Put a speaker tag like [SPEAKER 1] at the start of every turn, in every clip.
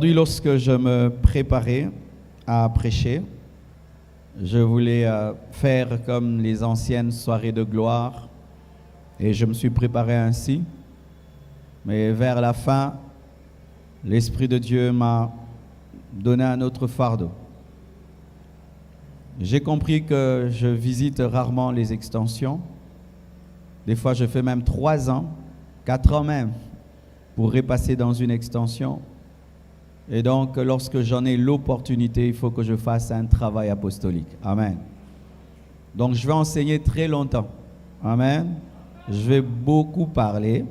[SPEAKER 1] Aujourd'hui, lorsque je me préparais à prêcher, je voulais faire comme les anciennes soirées de gloire et je me suis préparé ainsi. Mais vers la fin, l'Esprit de Dieu m'a donné un autre fardeau. J'ai compris que je visite rarement les extensions. Des fois, je fais même 3 ans, 4 ans même, pour repasser dans une extension. Et donc, lorsque j'en ai l'opportunité, il faut que je fasse un travail apostolique. Amen. Donc, je vais enseigner très longtemps. Amen. Je vais beaucoup parler.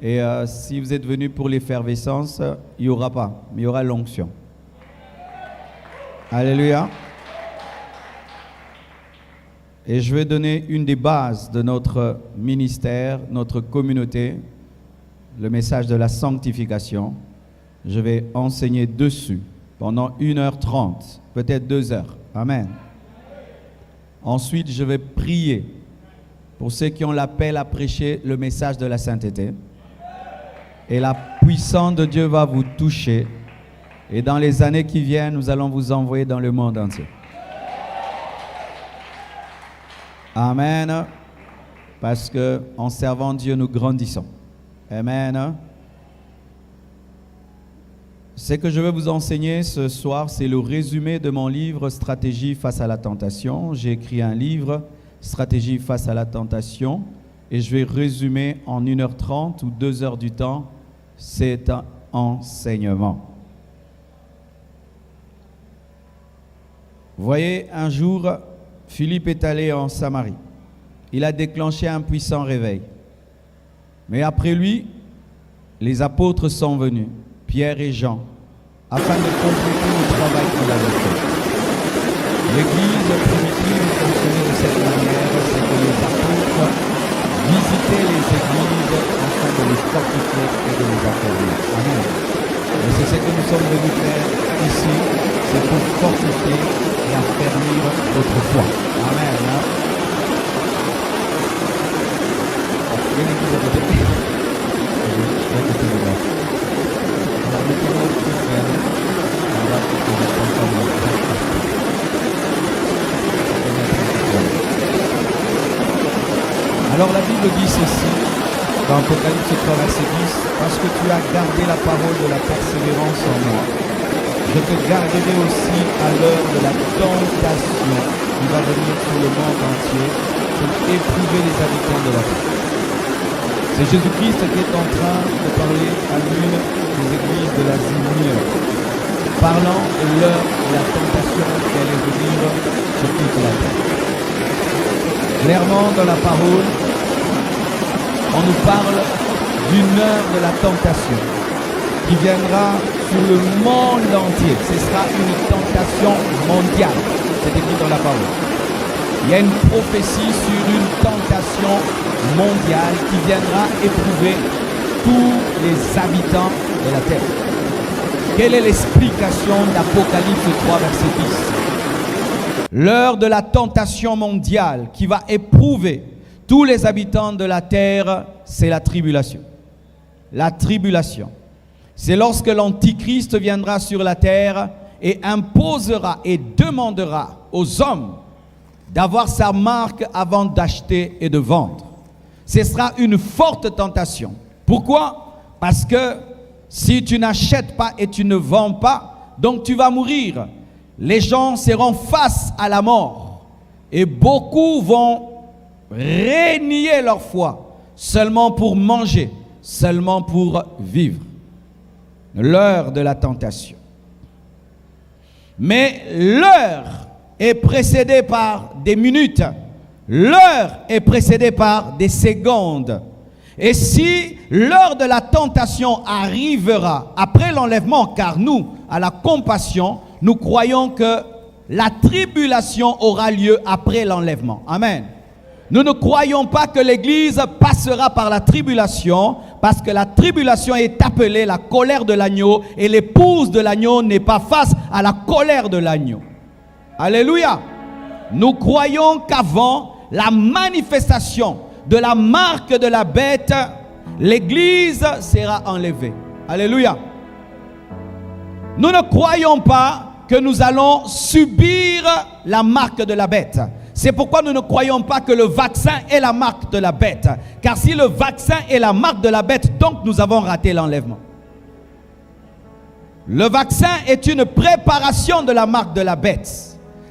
[SPEAKER 1] Et si vous êtes venus pour l'effervescence, il n'y aura pas, mais il y aura l'onction. Alléluia. Et je vais donner une des bases de notre ministère, notre communauté, le message de la sanctification. Je vais enseigner dessus pendant 1h30, peut-être 2 heures. Amen. Ensuite, je vais prier pour ceux qui ont l'appel à prêcher le message de la sainteté. Et la puissance de Dieu va vous toucher. Et dans les années qui viennent, nous allons vous envoyer dans le monde entier. Amen. Parce qu'en servant Dieu, nous grandissons. Amen. Ce que je vais vous enseigner ce soir, c'est le résumé de mon livre « Stratégie face à la tentation ». J'ai écrit un livre « Stratégie face à la tentation » et je vais résumer en 1h30 ou 2 heures du temps cet enseignement. Vous voyez, un jour, Philippe est allé en Samarie. Il a déclenché un puissant réveil. Mais après lui, les apôtres sont venus, Pierre et Jean, afin de compléter le travail qu'il avait fait. L'église primitive fonctionnait de cette manière, c'est que les apôtres visitaient les églises afin de les fortifier et de les affermir. Amen. Et c'est ce que nous sommes venus faire ici, c'est pour fortifier et affermir notre foi. Amen. Alors la Bible dit ceci, dans Apocalypse 3, verset 10, parce que tu as gardé la parole de la persévérance en moi, je te garderai aussi à l'heure de la tentation qui va venir sur le monde entier pour éprouver les habitants de la terre. C'est Jésus-Christ qui est en train de parler à l'une des églises de l'Asie mineure, parlant de l'heure de la tentation qui allait venir sur toute la terre. Clairement, dans la parole, on nous parle d'une heure de la tentation qui viendra sur le monde entier. Ce sera une tentation mondiale. C'est écrit dans la parole. Il y a une prophétie sur une tentation mondiale qui viendra éprouver tous les habitants de la terre. Quelle est l'explication d'Apocalypse 3, verset 10? L'heure de la tentation mondiale qui va éprouver tous les habitants de la terre, c'est la tribulation. La tribulation. C'est lorsque l'Antichrist viendra sur la terre et imposera et demandera aux hommes d'avoir sa marque avant d'acheter et de vendre. Ce sera une forte tentation. Pourquoi? Parce que si tu n'achètes pas et tu ne vends pas, donc tu vas mourir. Les gens seront face à la mort. Et beaucoup vont renier leur foi seulement pour manger, seulement pour vivre. L'heure de la tentation. Mais l'heure est précédée par des minutes. L'heure est précédée par des secondes. Et si l'heure de la tentation arrivera après l'enlèvement, car nous, à la compassion, nous croyons que la tribulation aura lieu après l'enlèvement. Amen. Nous ne croyons pas que l'Église passera par la tribulation, parce que la tribulation est appelée la colère de l'agneau, et l'épouse de l'agneau n'est pas face à la colère de l'agneau. Alléluia. Nous croyons qu'avant la manifestation de la marque de la bête, l'Église sera enlevée. Alléluia. Nous ne croyons pas que nous allons subir la marque de la bête. C'est pourquoi nous ne croyons pas que le vaccin est la marque de la bête. Car si le vaccin est la marque de la bête, donc nous avons raté l'enlèvement. Le vaccin est une préparation de la marque de la bête.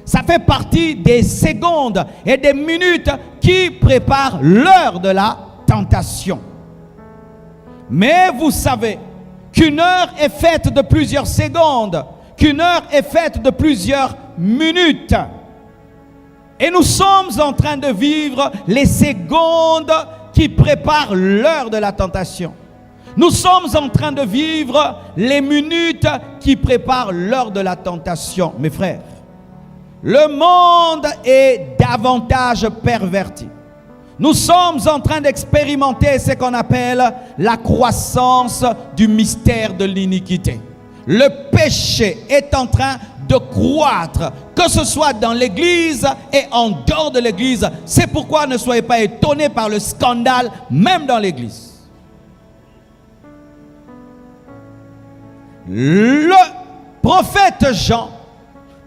[SPEAKER 1] Ça fait partie des secondes et des minutes qui préparent l'heure de la tentation. Mais vous savez qu'une heure est faite de plusieurs secondes, qu'une heure est faite de plusieurs minutes. Et nous sommes en train de vivre les secondes qui préparent l'heure de la tentation. Nous sommes en train de vivre les minutes qui préparent l'heure de la tentation. Mes frères, le monde est davantage perverti. Nous sommes en train d'expérimenter ce qu'on appelle la croissance du mystère de l'iniquité. Le péché est en train de croître, que ce soit dans l'église et en dehors de l'église. C'est pourquoi ne soyez pas étonnés par le scandale, même dans l'église. Le prophète Jean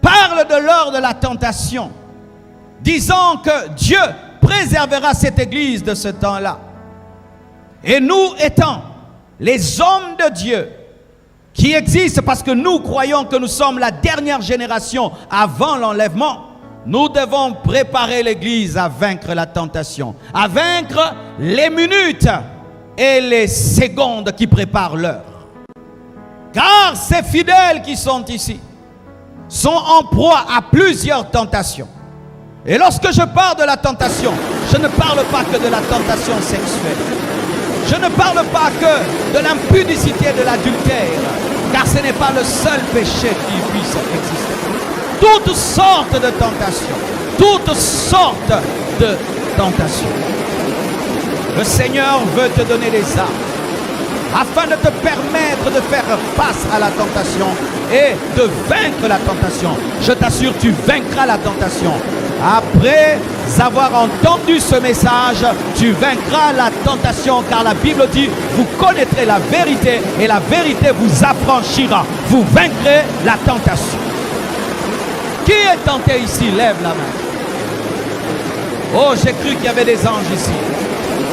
[SPEAKER 1] parle de l'heure de la tentation, disant que Dieu préservera cette église de ce temps-là. Et nous étant les hommes de Dieu qui existent parce que nous croyons que nous sommes la dernière génération avant l'enlèvement, nous devons préparer l'église à vaincre la tentation, à vaincre les minutes et les secondes qui préparent l'heure. Car ces fidèles qui sont ici sont en proie à plusieurs tentations. Et lorsque je parle de la tentation, je ne parle pas que de la tentation sexuelle. Je ne parle pas que de l'impudicité et de l'adultère, car ce n'est pas le seul péché qui puisse exister. Toutes sortes de tentations, toutes sortes de tentations. Le Seigneur veut te donner les armes afin de te permettre de faire face à la tentation et de vaincre la tentation. Je t'assure, tu vaincras la tentation. Après avoir entendu ce message, tu vaincras la tentation, car la Bible dit, vous connaîtrez la vérité et la vérité vous affranchira. Vous vaincrez la tentation. Qui est tenté ici? Lève la main. Oh, j'ai cru qu'il y avait des anges ici.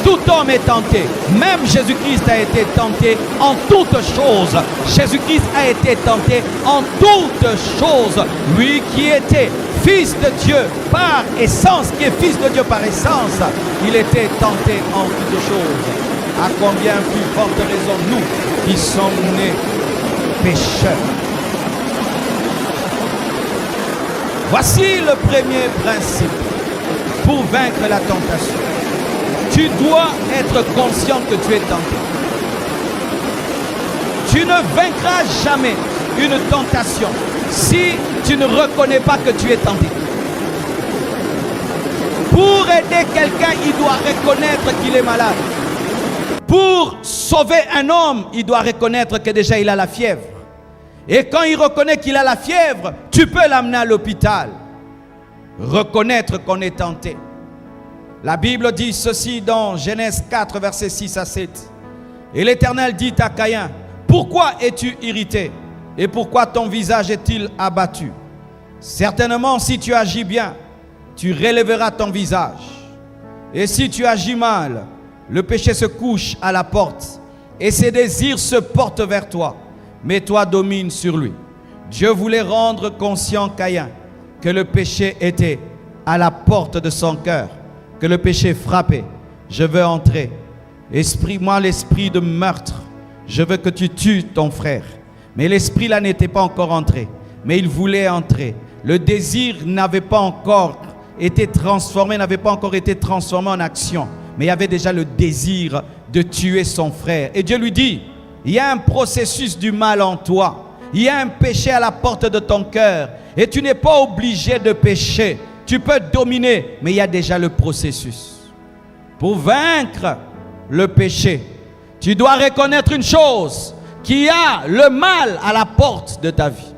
[SPEAKER 1] Tout homme est tenté. Même Jésus-Christ a été tenté en toutes choses. Jésus-Christ a été tenté en toutes choses. Lui qui était Fils de Dieu par essence, qui est Fils de Dieu par essence, il était tenté en toutes choses. À combien plus forte raison nous qui sommes nés pécheurs. Voici le premier principe pour vaincre la tentation. Tu dois être conscient que tu es tenté. Tu ne vaincras jamais une tentation si tu ne reconnais pas que tu es tenté. Pour aider quelqu'un, il doit reconnaître qu'il est malade. Pour sauver un homme, il doit reconnaître que déjà il a la fièvre. Et quand il reconnaît qu'il a la fièvre, tu peux l'amener à l'hôpital. Reconnaître qu'on est tenté. La Bible dit ceci dans Genèse 4, versets 6 à 7. Et l'Éternel dit à Caïn, pourquoi es-tu irrité? Et pourquoi ton visage est-il abattu? Certainement, si tu agis bien, tu relèveras ton visage. Et si tu agis mal, le péché se couche à la porte, et ses désirs se portent vers toi, mais toi domines sur lui. Dieu voulait rendre conscient Caïn que le péché était à la porte de son cœur, que le péché frappait. Je veux entrer. Esprit-moi l'esprit de meurtre. Je veux que tu tues ton frère. Mais l'esprit là n'était pas encore entré. Mais il voulait entrer. Le désir n'avait pas encore été transformé, en action. Mais il y avait déjà le désir de tuer son frère. Et Dieu lui dit, il y a un processus du mal en toi. Il y a un péché à la porte de ton cœur. Et tu n'es pas obligé de pécher. Tu peux dominer, mais il y a déjà le processus. Pour vaincre le péché, tu dois reconnaître une chose, qu'il y a le mal à la porte de ta vie.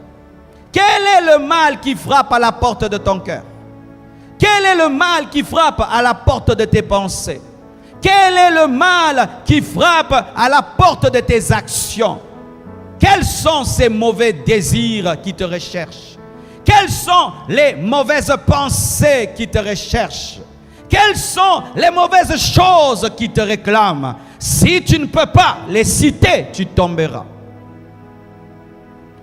[SPEAKER 1] Quel est le mal qui frappe à la porte de ton cœur? Quel est le mal qui frappe à la porte de tes pensées? Quel est le mal qui frappe à la porte de tes actions? Quels sont ces mauvais désirs qui te recherchent? Quelles sont les mauvaises pensées qui te recherchent? Quelles sont les mauvaises choses qui te réclament? Si tu ne peux pas les citer, tu tomberas.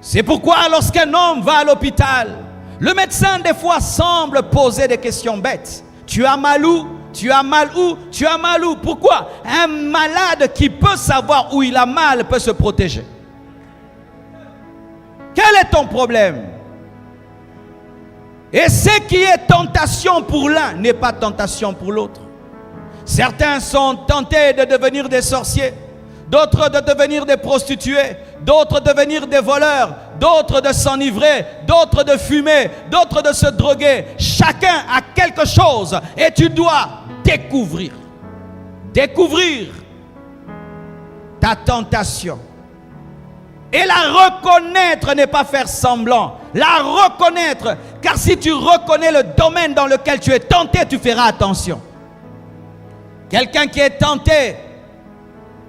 [SPEAKER 1] C'est pourquoi lorsqu'un homme va à l'hôpital, le médecin des fois semble poser des questions bêtes. Tu as mal où? Tu as mal où? Tu as mal où? Pourquoi? Un malade qui peut savoir où il a mal peut se protéger. Quel est ton problème? Et ce qui est tentation pour l'un n'est pas tentation pour l'autre. Certains sont tentés de devenir des sorciers, d'autres de devenir des prostituées, d'autres de devenir des voleurs, d'autres de s'enivrer, d'autres de fumer, d'autres de se droguer. Chacun a quelque chose et tu dois découvrir ta tentation. Et la reconnaître n'est pas faire semblant. La reconnaître, car si tu reconnais le domaine dans lequel tu es tenté, tu feras attention. Quelqu'un qui est tenté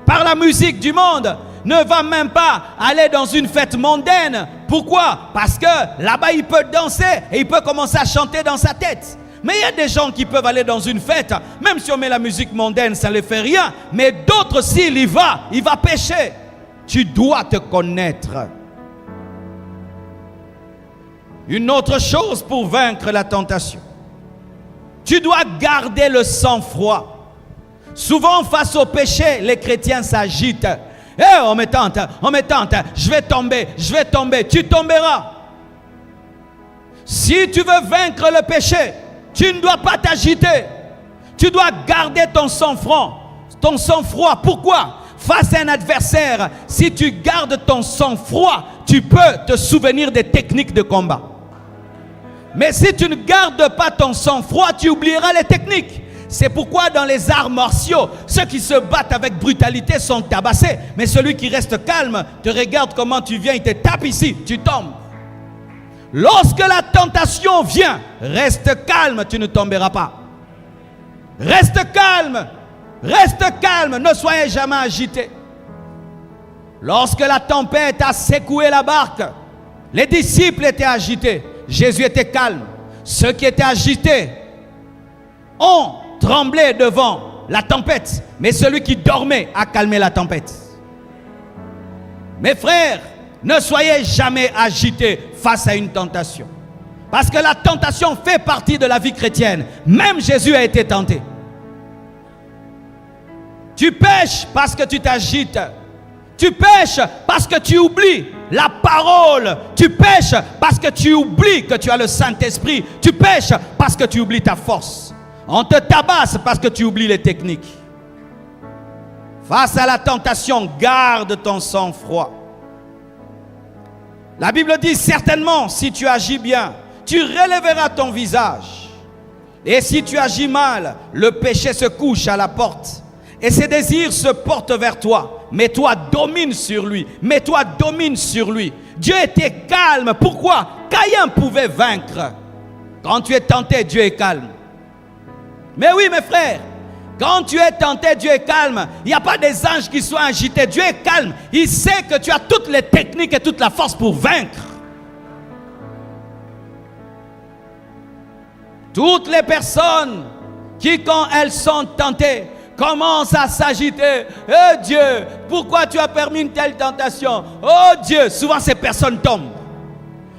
[SPEAKER 1] par la musique du monde ne va même pas aller dans une fête mondaine. Pourquoi? Parce que là-bas, il peut danser et il peut commencer à chanter dans sa tête. Mais il y a des gens qui peuvent aller dans une fête, même si on met la musique mondaine, ça ne les fait rien. Mais d'autres, s'il y va, il va pécher. Tu dois te connaître. Une autre chose pour vaincre la tentation. Tu dois garder le sang-froid. Souvent, face au péché, les chrétiens s'agitent. On me tente, je vais tomber, tu tomberas. Si tu veux vaincre le péché, tu ne dois pas t'agiter. Tu dois garder ton sang-froid. Pourquoi? Face à un adversaire, si tu gardes ton sang-froid, tu peux te souvenir des techniques de combat. Mais si tu ne gardes pas ton sang-froid, tu oublieras les techniques. C'est pourquoi dans les arts martiaux, ceux qui se battent avec brutalité sont tabassés. Mais celui qui reste calme, te regarde comment tu viens, il te tape ici, tu tombes. Lorsque la tentation vient, reste calme, tu ne tomberas pas. Reste calme. Reste calme, ne soyez jamais agité. Lorsque la tempête a secoué la barque, les disciples étaient agités. Jésus était calme. Ceux qui étaient agités ont tremblé devant la tempête. Mais celui qui dormait a calmé la tempête. Mes frères, ne soyez jamais agités face à une tentation. Parce que la tentation fait partie de la vie chrétienne. Même Jésus a été tenté. Tu pêches parce que tu t'agites. Tu pêches parce que tu oublies la parole. Tu pêches parce que tu oublies que tu as le Saint-Esprit. Tu pêches parce que tu oublies ta force. On te tabasse parce que tu oublies les techniques. Face à la tentation, garde ton sang-froid. La Bible dit certainement, si tu agis bien, tu relèveras ton visage. Et si tu agis mal, le péché se couche à la porte. Et ses désirs se portent vers toi. Mais toi, domine sur lui. Dieu était calme. Pourquoi? Caïn pouvait vaincre. Quand tu es tenté, Dieu est calme. Mais oui, mes frères, quand tu es tenté, Dieu est calme. Il n'y a pas des anges qui soient agités. Dieu est calme. Il sait que tu as toutes les techniques et toute la force pour vaincre. Toutes les personnes qui, quand elles sont tentées, commence à s'agiter. Oh Dieu, pourquoi tu as permis une telle tentation? Oh Dieu, souvent ces personnes tombent.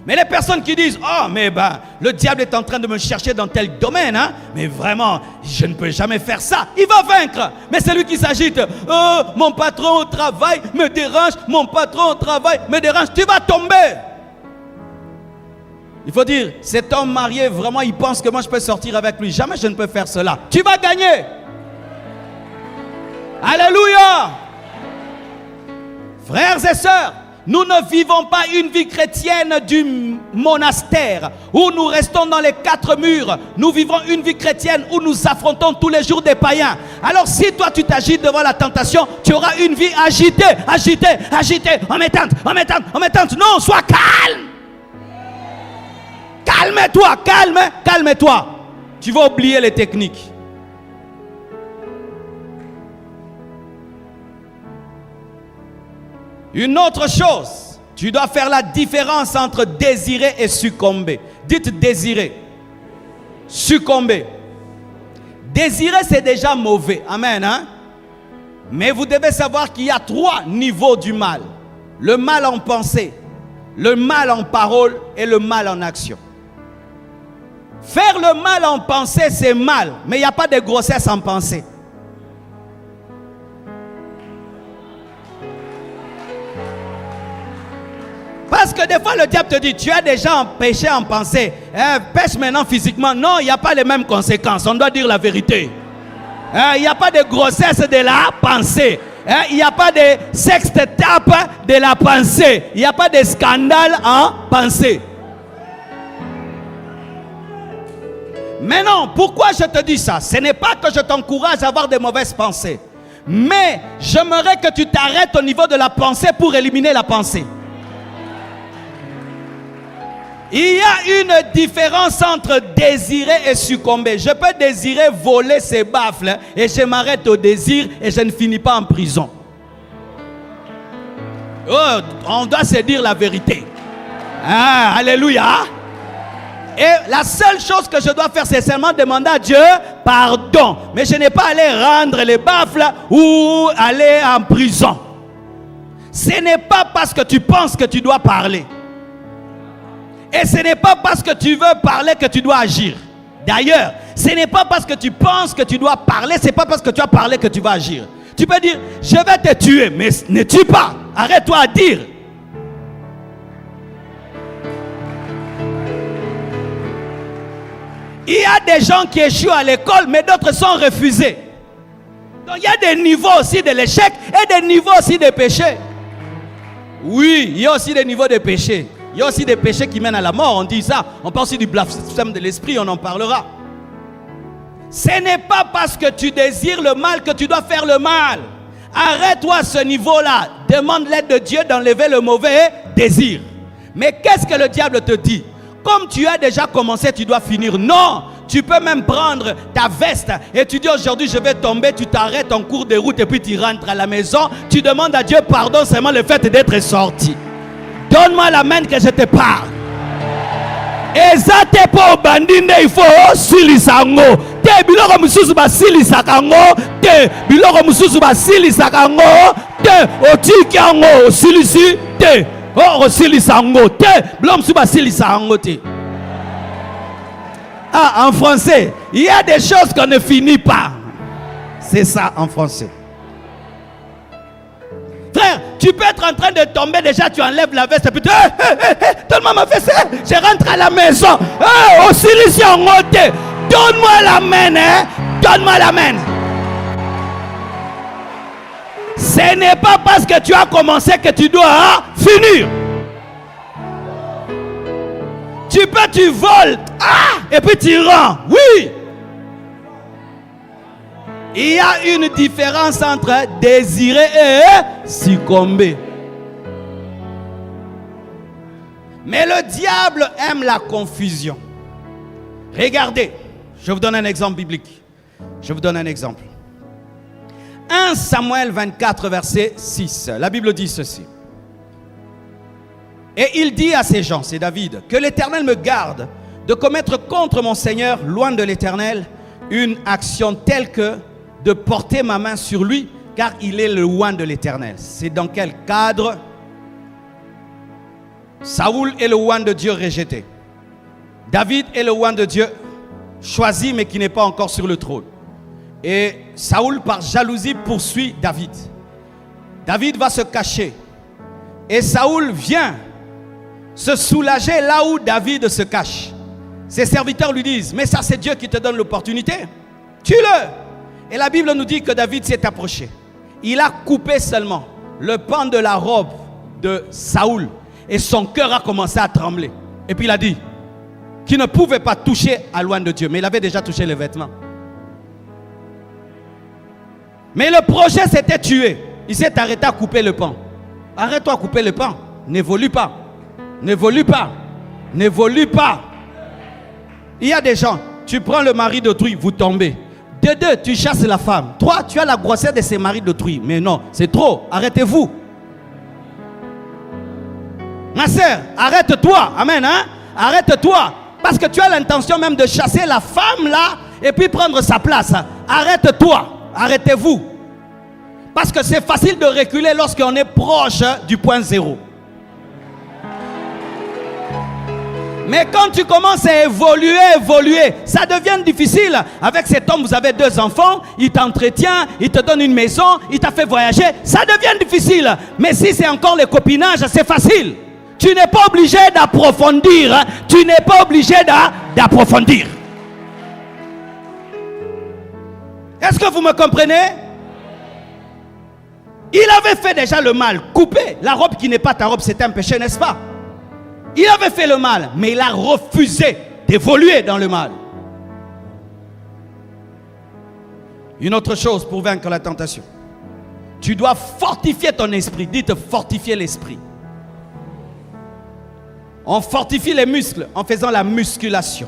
[SPEAKER 1] Mais les personnes qui disent, oh mais le diable est en train de me chercher dans tel domaine, hein? Mais vraiment, je ne peux jamais faire ça. Il va vaincre. Mais celui qui s'agite, oh mon patron au travail me dérange, mon patron au travail me dérange, tu vas tomber. Il faut dire, cet homme marié, vraiment, il pense que moi je peux sortir avec lui. Jamais je ne peux faire cela. Tu vas gagner. Alléluia. Frères et sœurs, nous ne vivons pas une vie chrétienne du monastère où nous restons dans les quatre murs. Nous vivons une vie chrétienne où nous affrontons tous les jours des païens. Alors si toi tu t'agites devant la tentation, tu auras une vie agitée. On m'étente. Non, sois calme. Calme-toi, calme-toi. Tu vas oublier les techniques.
[SPEAKER 2] Une autre chose, tu dois faire la différence entre désirer et succomber. Dites désirer. Succomber. Désirer, c'est déjà mauvais. Amen. Hein? Mais vous devez savoir qu'il y a 3 niveaux du mal. Le mal en pensée, le mal en parole et le mal en action. Faire le mal en pensée, c'est mal. Mais il n'y a pas de grossesse en pensée. Parce que des fois le diable te dit, tu as déjà péché en pensée, pêche maintenant physiquement. Non, il n'y a pas les mêmes conséquences, on doit dire la vérité. Il n'y a pas de grossesse de la pensée. Il n'y a pas de sextape de la pensée. Il n'y a pas de scandale en pensée. Mais non, pourquoi je te dis ça? Ce n'est pas que je t'encourage à avoir de mauvaises pensées. Mais j'aimerais que tu t'arrêtes au niveau de la pensée pour éliminer la pensée. Il y a une différence entre désirer et succomber. Je peux désirer voler ces baffles et je m'arrête au désir et je ne finis pas en prison. Oh, on doit se dire la vérité. Ah, alléluia. Et la seule chose que je dois faire, c'est seulement demander à Dieu pardon. Mais je n'ai pas allé rendre les baffles ou aller en prison. Ce n'est pas parce que tu penses que tu dois parler. Et ce n'est pas parce que tu veux parler que tu dois agir. D'ailleurs, ce n'est pas parce que tu penses que tu dois parler, ce n'est pas parce que tu as parlé que tu vas agir. Tu peux dire, je vais te tuer, mais ne tue pas. Arrête-toi à dire. Il y a des gens qui échouent à l'école, mais d'autres sont refusés. Donc il y a des niveaux aussi de l'échec et des niveaux aussi de péché. Oui, il y a aussi des niveaux de péché. Il y a aussi des péchés qui mènent à la mort, on dit ça. On parle aussi du blasphème de l'esprit, on en parlera. Ce n'est pas parce que tu désires le mal que tu dois faire le mal. Arrête-toi à ce niveau-là. Demande l'aide de Dieu d'enlever le mauvais désir. Mais qu'est-ce que le diable te dit? Comme tu as déjà commencé, tu dois finir. Non, tu peux même prendre ta veste et tu dis aujourd'hui je vais tomber, tu t'arrêtes en cours de route et puis tu rentres à la maison. Tu demandes à Dieu pardon seulement le fait d'être sorti. Donne-moi la main que je te parle. Ezate po bandine il faut silisango. Te biloko mususu ba silisakango. Te biloko mususu ba silisakango. Te otikango silisi. Te o silisango. Te biloko mususu ba silisango te. Ah, en français, il y a des choses qu'on ne finit pas. C'est ça en français. Frère, tu peux être en train de tomber, déjà tu enlèves la veste et puis tu donne-moi ma veste, je rentre à la maison. Donne-moi la main, hein? Donne-moi la main. Ce n'est pas parce que tu as commencé que tu dois finir. Tu voles, et puis tu rends. Oui. Il y a une différence entre désirer et succomber. Mais le diable aime la confusion. Regardez, je vous donne un exemple biblique. Je vous donne un exemple. 1 Samuel 24, verset 6. La Bible dit ceci. Et il dit à ces gens, c'est David, que l'Éternel me garde de commettre contre mon Seigneur, loin de l'Éternel, une action telle que de porter ma main sur lui, car il est le oint de l'Éternel. C'est dans quel cadre? Saoul est le oint de Dieu rejeté. David est le oint de Dieu choisi, mais qui n'est pas encore sur le trône. Et Saoul, par jalousie, poursuit David. David va se cacher. Et Saoul vient se soulager là où David se cache. Ses serviteurs lui disent, mais ça c'est Dieu qui te donne l'opportunité. Tue-le. Et la Bible nous dit que David s'est approché. Il a coupé seulement le pan de la robe de Saoul. Et son cœur a commencé à trembler. Et puis il a dit qu'il ne pouvait pas toucher à loin de Dieu. Mais il avait déjà touché les vêtements. Mais le projet s'était tué. Il s'est arrêté à couper le pan. Arrête-toi à couper le pan. N'évolue pas. N'évolue pas. N'évolue pas. Il y a des gens, tu prends le mari d'autrui, vous tombez. De deux, tu chasses la femme. Trois, tu as la grossesse de ces maris d'autrui. Mais non, c'est trop. Arrêtez-vous. Ma sœur, arrête-toi. Amen. Hein? Arrête-toi. Parce que tu as l'intention même de chasser la femme là et puis prendre sa place. Arrête-toi. Arrêtez-vous. Parce que c'est facile de reculer lorsqu'on est proche du point zéro. Mais quand tu commences à évoluer, ça devient difficile. Avec cet homme, vous avez 2 enfants, il t'entretient, il te donne une maison, il t'a fait voyager. Ça devient difficile. Mais si c'est encore le copinage, c'est facile. Tu n'es pas obligé d'approfondir. Tu n'es pas obligé d'approfondir. Est-ce que vous me comprenez? Il avait fait déjà le mal. Couper la robe qui n'est pas ta robe, c'est un péché, n'est-ce pas? Il avait fait le mal, mais il a refusé d'évoluer dans le mal. Une autre chose pour vaincre la tentation. Tu dois fortifier ton esprit. Dites fortifier l'esprit. On fortifie les muscles en faisant la musculation.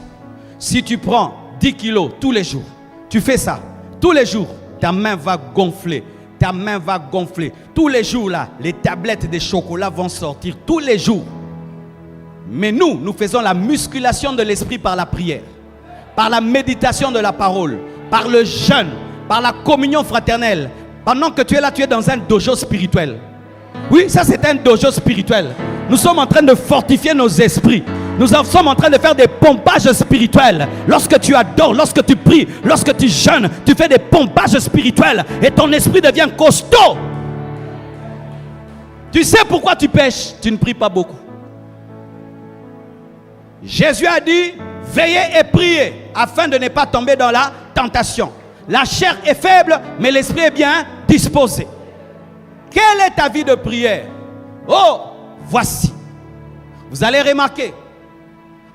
[SPEAKER 2] Si tu prends 10 kilos tous les jours, tu fais ça tous les jours, ta main va gonfler. Ta main va gonfler. Tous les jours là, les tablettes de chocolat vont sortir tous les jours. Mais nous faisons la musculation de l'esprit par la prière, par la méditation de la parole, par le jeûne, par la communion fraternelle. Pendant que tu es là, tu es dans un dojo spirituel. Oui, ça c'est un dojo spirituel. Nous sommes en train de fortifier nos esprits. Nous sommes en train de faire des pompages spirituels. Lorsque tu adores, lorsque tu pries, lorsque tu jeûnes, tu fais des pompages spirituels et ton esprit devient costaud. Tu sais pourquoi tu pêches? Tu ne pries pas beaucoup. Jésus a dit, veillez et priez afin de ne pas tomber dans la tentation. La chair est faible, mais l'esprit est bien disposé. Quelle est ta vie de prière? Oh, voici. Vous allez remarquer,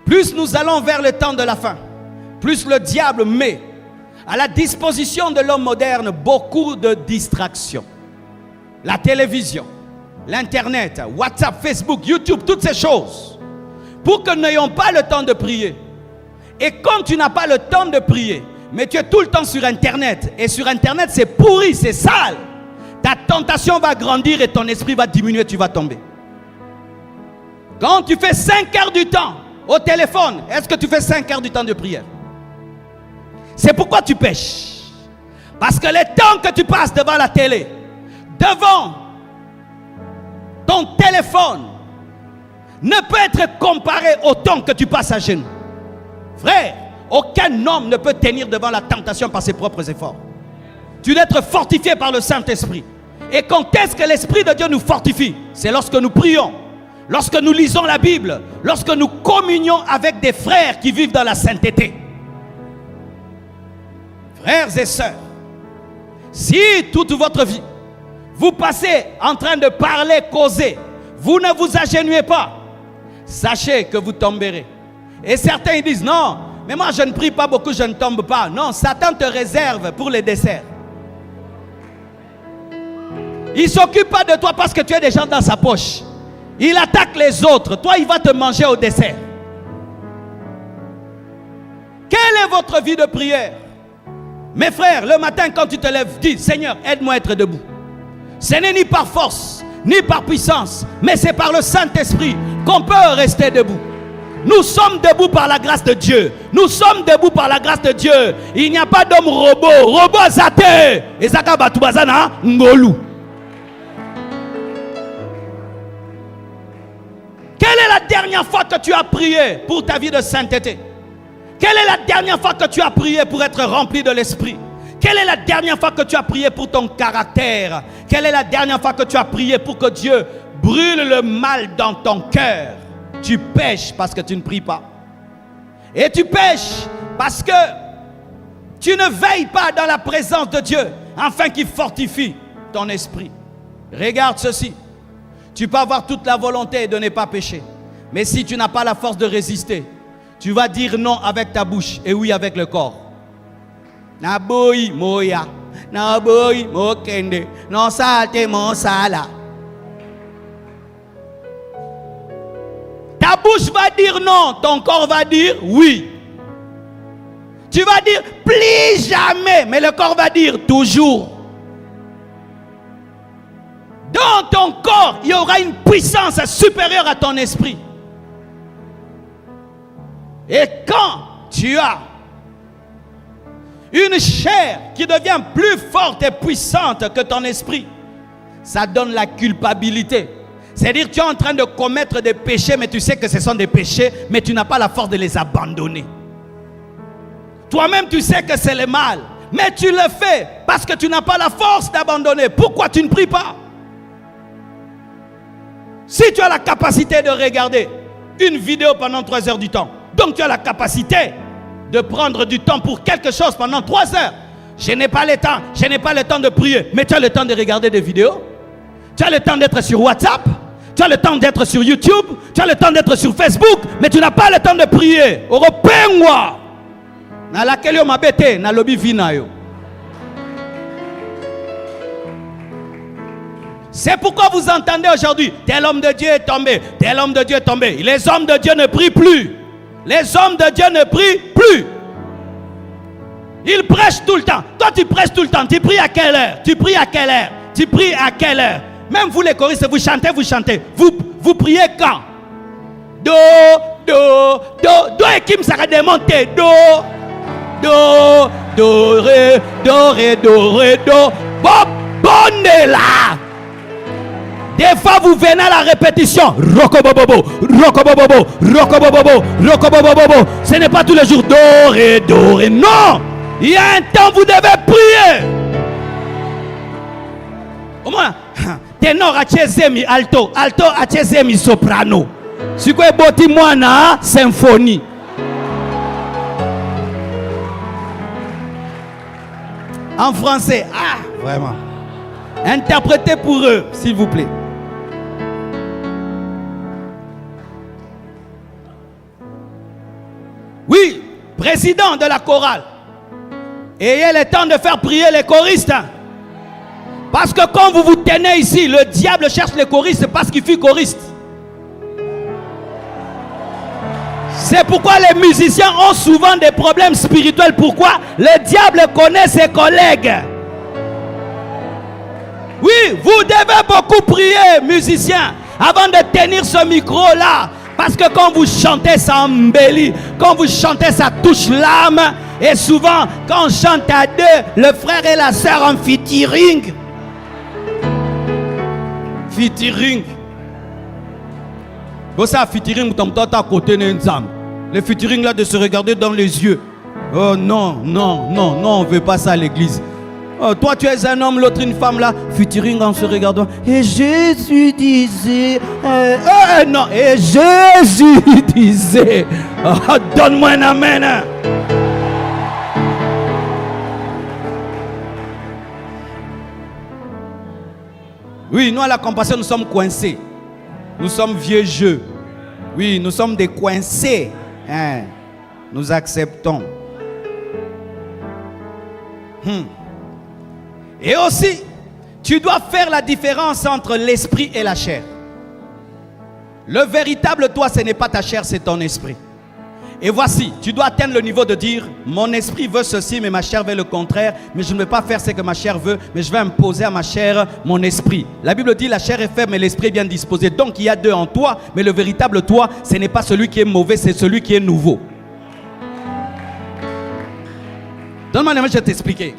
[SPEAKER 2] plus nous allons vers le temps de la fin, plus le diable met à la disposition de l'homme moderne beaucoup de distractions. La télévision, l'internet, WhatsApp, Facebook, YouTube, toutes ces choses. Pour que nous n'ayons pas le temps de prier. Et quand tu n'as pas le temps de prier, mais tu es tout le temps sur internet, et sur internet c'est pourri, c'est sale, ta tentation va grandir et ton esprit va diminuer, tu vas tomber. Quand tu fais 5 heures du temps au téléphone, est-ce que tu fais 5 heures du temps de prière? C'est pourquoi tu pêches. Parce que le temps que tu passes devant la télé, devant ton téléphone, ne peut être comparé au temps que tu passes à genoux. Frère, aucun homme ne peut tenir devant la tentation par ses propres efforts. Tu dois être fortifié par le Saint-Esprit. Et quand est-ce que l'Esprit de Dieu nous fortifie? C'est lorsque nous prions, lorsque nous lisons la Bible, lorsque nous communions avec des frères qui vivent dans la sainteté. Frères et sœurs, si toute votre vie, vous passez en train de parler, causer, vous ne vous agenouillez pas, sachez que vous tomberez. Et certains ils disent non, mais moi je ne prie pas beaucoup, je ne tombe pas. Non, Satan te réserve pour les desserts. Il ne s'occupe pas de toi parce que tu as des gens dans sa poche. Il attaque les autres. Toi, il va te manger au dessert. Quelle est votre vie de prière? Mes frères, le matin quand tu te lèves, dis Seigneur, aide-moi à être debout. Ce n'est ni par force, ni par puissance, mais c'est par le Saint-Esprit qu'on peut rester debout. Nous sommes debout par la grâce de Dieu. Nous sommes debout par la grâce de Dieu. Il n'y a pas d'homme robot. Robot zate. Et zaka batubazana ngolu. Quelle est la dernière fois que tu as prié pour ta vie de sainteté? Quelle est la dernière fois que tu as prié pour être rempli de l'Esprit? Quelle est la dernière fois que tu as prié pour ton caractère? Quelle est la dernière fois que tu as prié pour que Dieu brûle le mal dans ton cœur? Tu pêches parce que tu ne pries pas. Et tu pêches parce que tu ne veilles pas dans la présence de Dieu afin qu'il fortifie ton esprit. Regarde ceci. Tu peux avoir toute la volonté de ne pas pécher. Mais si tu n'as pas la force de résister, tu vas dire non avec ta bouche et oui avec le corps. Naboyi moya, naboyi mokende, non salte mon sala. Ta bouche va dire non, ton corps va dire oui. Tu vas dire plus jamais, mais le corps va dire toujours. Dans ton corps, il y aura une puissance supérieure à ton esprit. Et quand tu as une chair qui devient plus forte et puissante que ton esprit, ça donne la culpabilité. C'est-à-dire que tu es en train de commettre des péchés, mais tu sais que ce sont des péchés, mais tu n'as pas la force de les abandonner. Toi-même, tu sais que c'est le mal, mais tu le fais parce que tu n'as pas la force d'abandonner. Pourquoi tu ne pries pas? Si tu as la capacité de regarder une vidéo pendant 3 heures du temps, donc tu as la capacité de prendre du temps pour quelque chose pendant 3 heures. Je n'ai pas le temps, je n'ai pas le temps de prier, mais tu as le temps de regarder des vidéos. Tu as le temps d'être sur WhatsApp, tu as le temps d'être sur YouTube, tu as le temps d'être sur Facebook, mais tu n'as pas le temps de prier. Européen, na laquelle yo mabete na lobby vina yo. C'est pourquoi vous entendez aujourd'hui, tel homme de Dieu est tombé, tel homme de Dieu est tombé. Les hommes de Dieu ne prient plus. Les hommes de Dieu ne prient plus. Ils prêchent tout le temps. Toi, tu prêches tout le temps. Tu pries à quelle heure? Tu pries à quelle heure? Tu pries à quelle heure? Même vous les choristes, vous chantez, vous chantez. Vous priez quand? Do, et Kim sera démonté. Do, ré, do. Bonne là. Des fois, vous venez à la répétition. Rokobobobo. Ce n'est pas tous les jours. Do, ré. Non. Il y a un temps, vous devez prier. Au moins, ténor a mi alto a mi soprano. Si vous avez moi na symphonie. En français. Ah, vraiment. Interprétez pour eux, s'il vous plaît. Oui, président de la chorale. Ayez le temps de faire prier les choristes. Parce que quand vous vous tenez ici, le diable cherche les choristes parce qu'il fut choriste. C'est pourquoi les musiciens ont souvent des problèmes spirituels. Pourquoi? Le diable connaît ses collègues. Oui, vous devez beaucoup prier, musiciens, avant de tenir ce micro-là. Parce que quand vous chantez, ça embellit. Quand vous chantez, ça touche l'âme. Et souvent, quand on chante à deux, le frère et la sœur en featuring. Featuring. Bon, ça, featuring, à côté d'un zam. Le featuring là, de se regarder dans les yeux. Oh non, on ne veut pas ça à l'église. Oh, toi, tu es un homme, l'autre une femme là. Featuring en se regardant. Et Jésus disait. Non, et Jésus disait. Oh, donne-moi un amen. Oui, nous à la compassion, nous sommes coincés. Nous sommes vieux jeux. Oui, nous sommes des coincés. Hein. Nous acceptons. Et aussi, tu dois faire la différence entre l'esprit et la chair. Le véritable toi, ce n'est pas ta chair, c'est ton esprit. Et voici, tu dois atteindre le niveau de dire, mon esprit veut ceci, mais ma chair veut le contraire. Mais je ne vais pas faire ce que ma chair veut, mais je vais imposer à ma chair mon esprit. La Bible dit, la chair est faible, mais l'esprit est bien disposé. Donc il y a deux en toi, mais le véritable toi, ce n'est pas celui qui est mauvais, c'est celui qui est nouveau. Donne-moi une minute, je vais t'expliquer.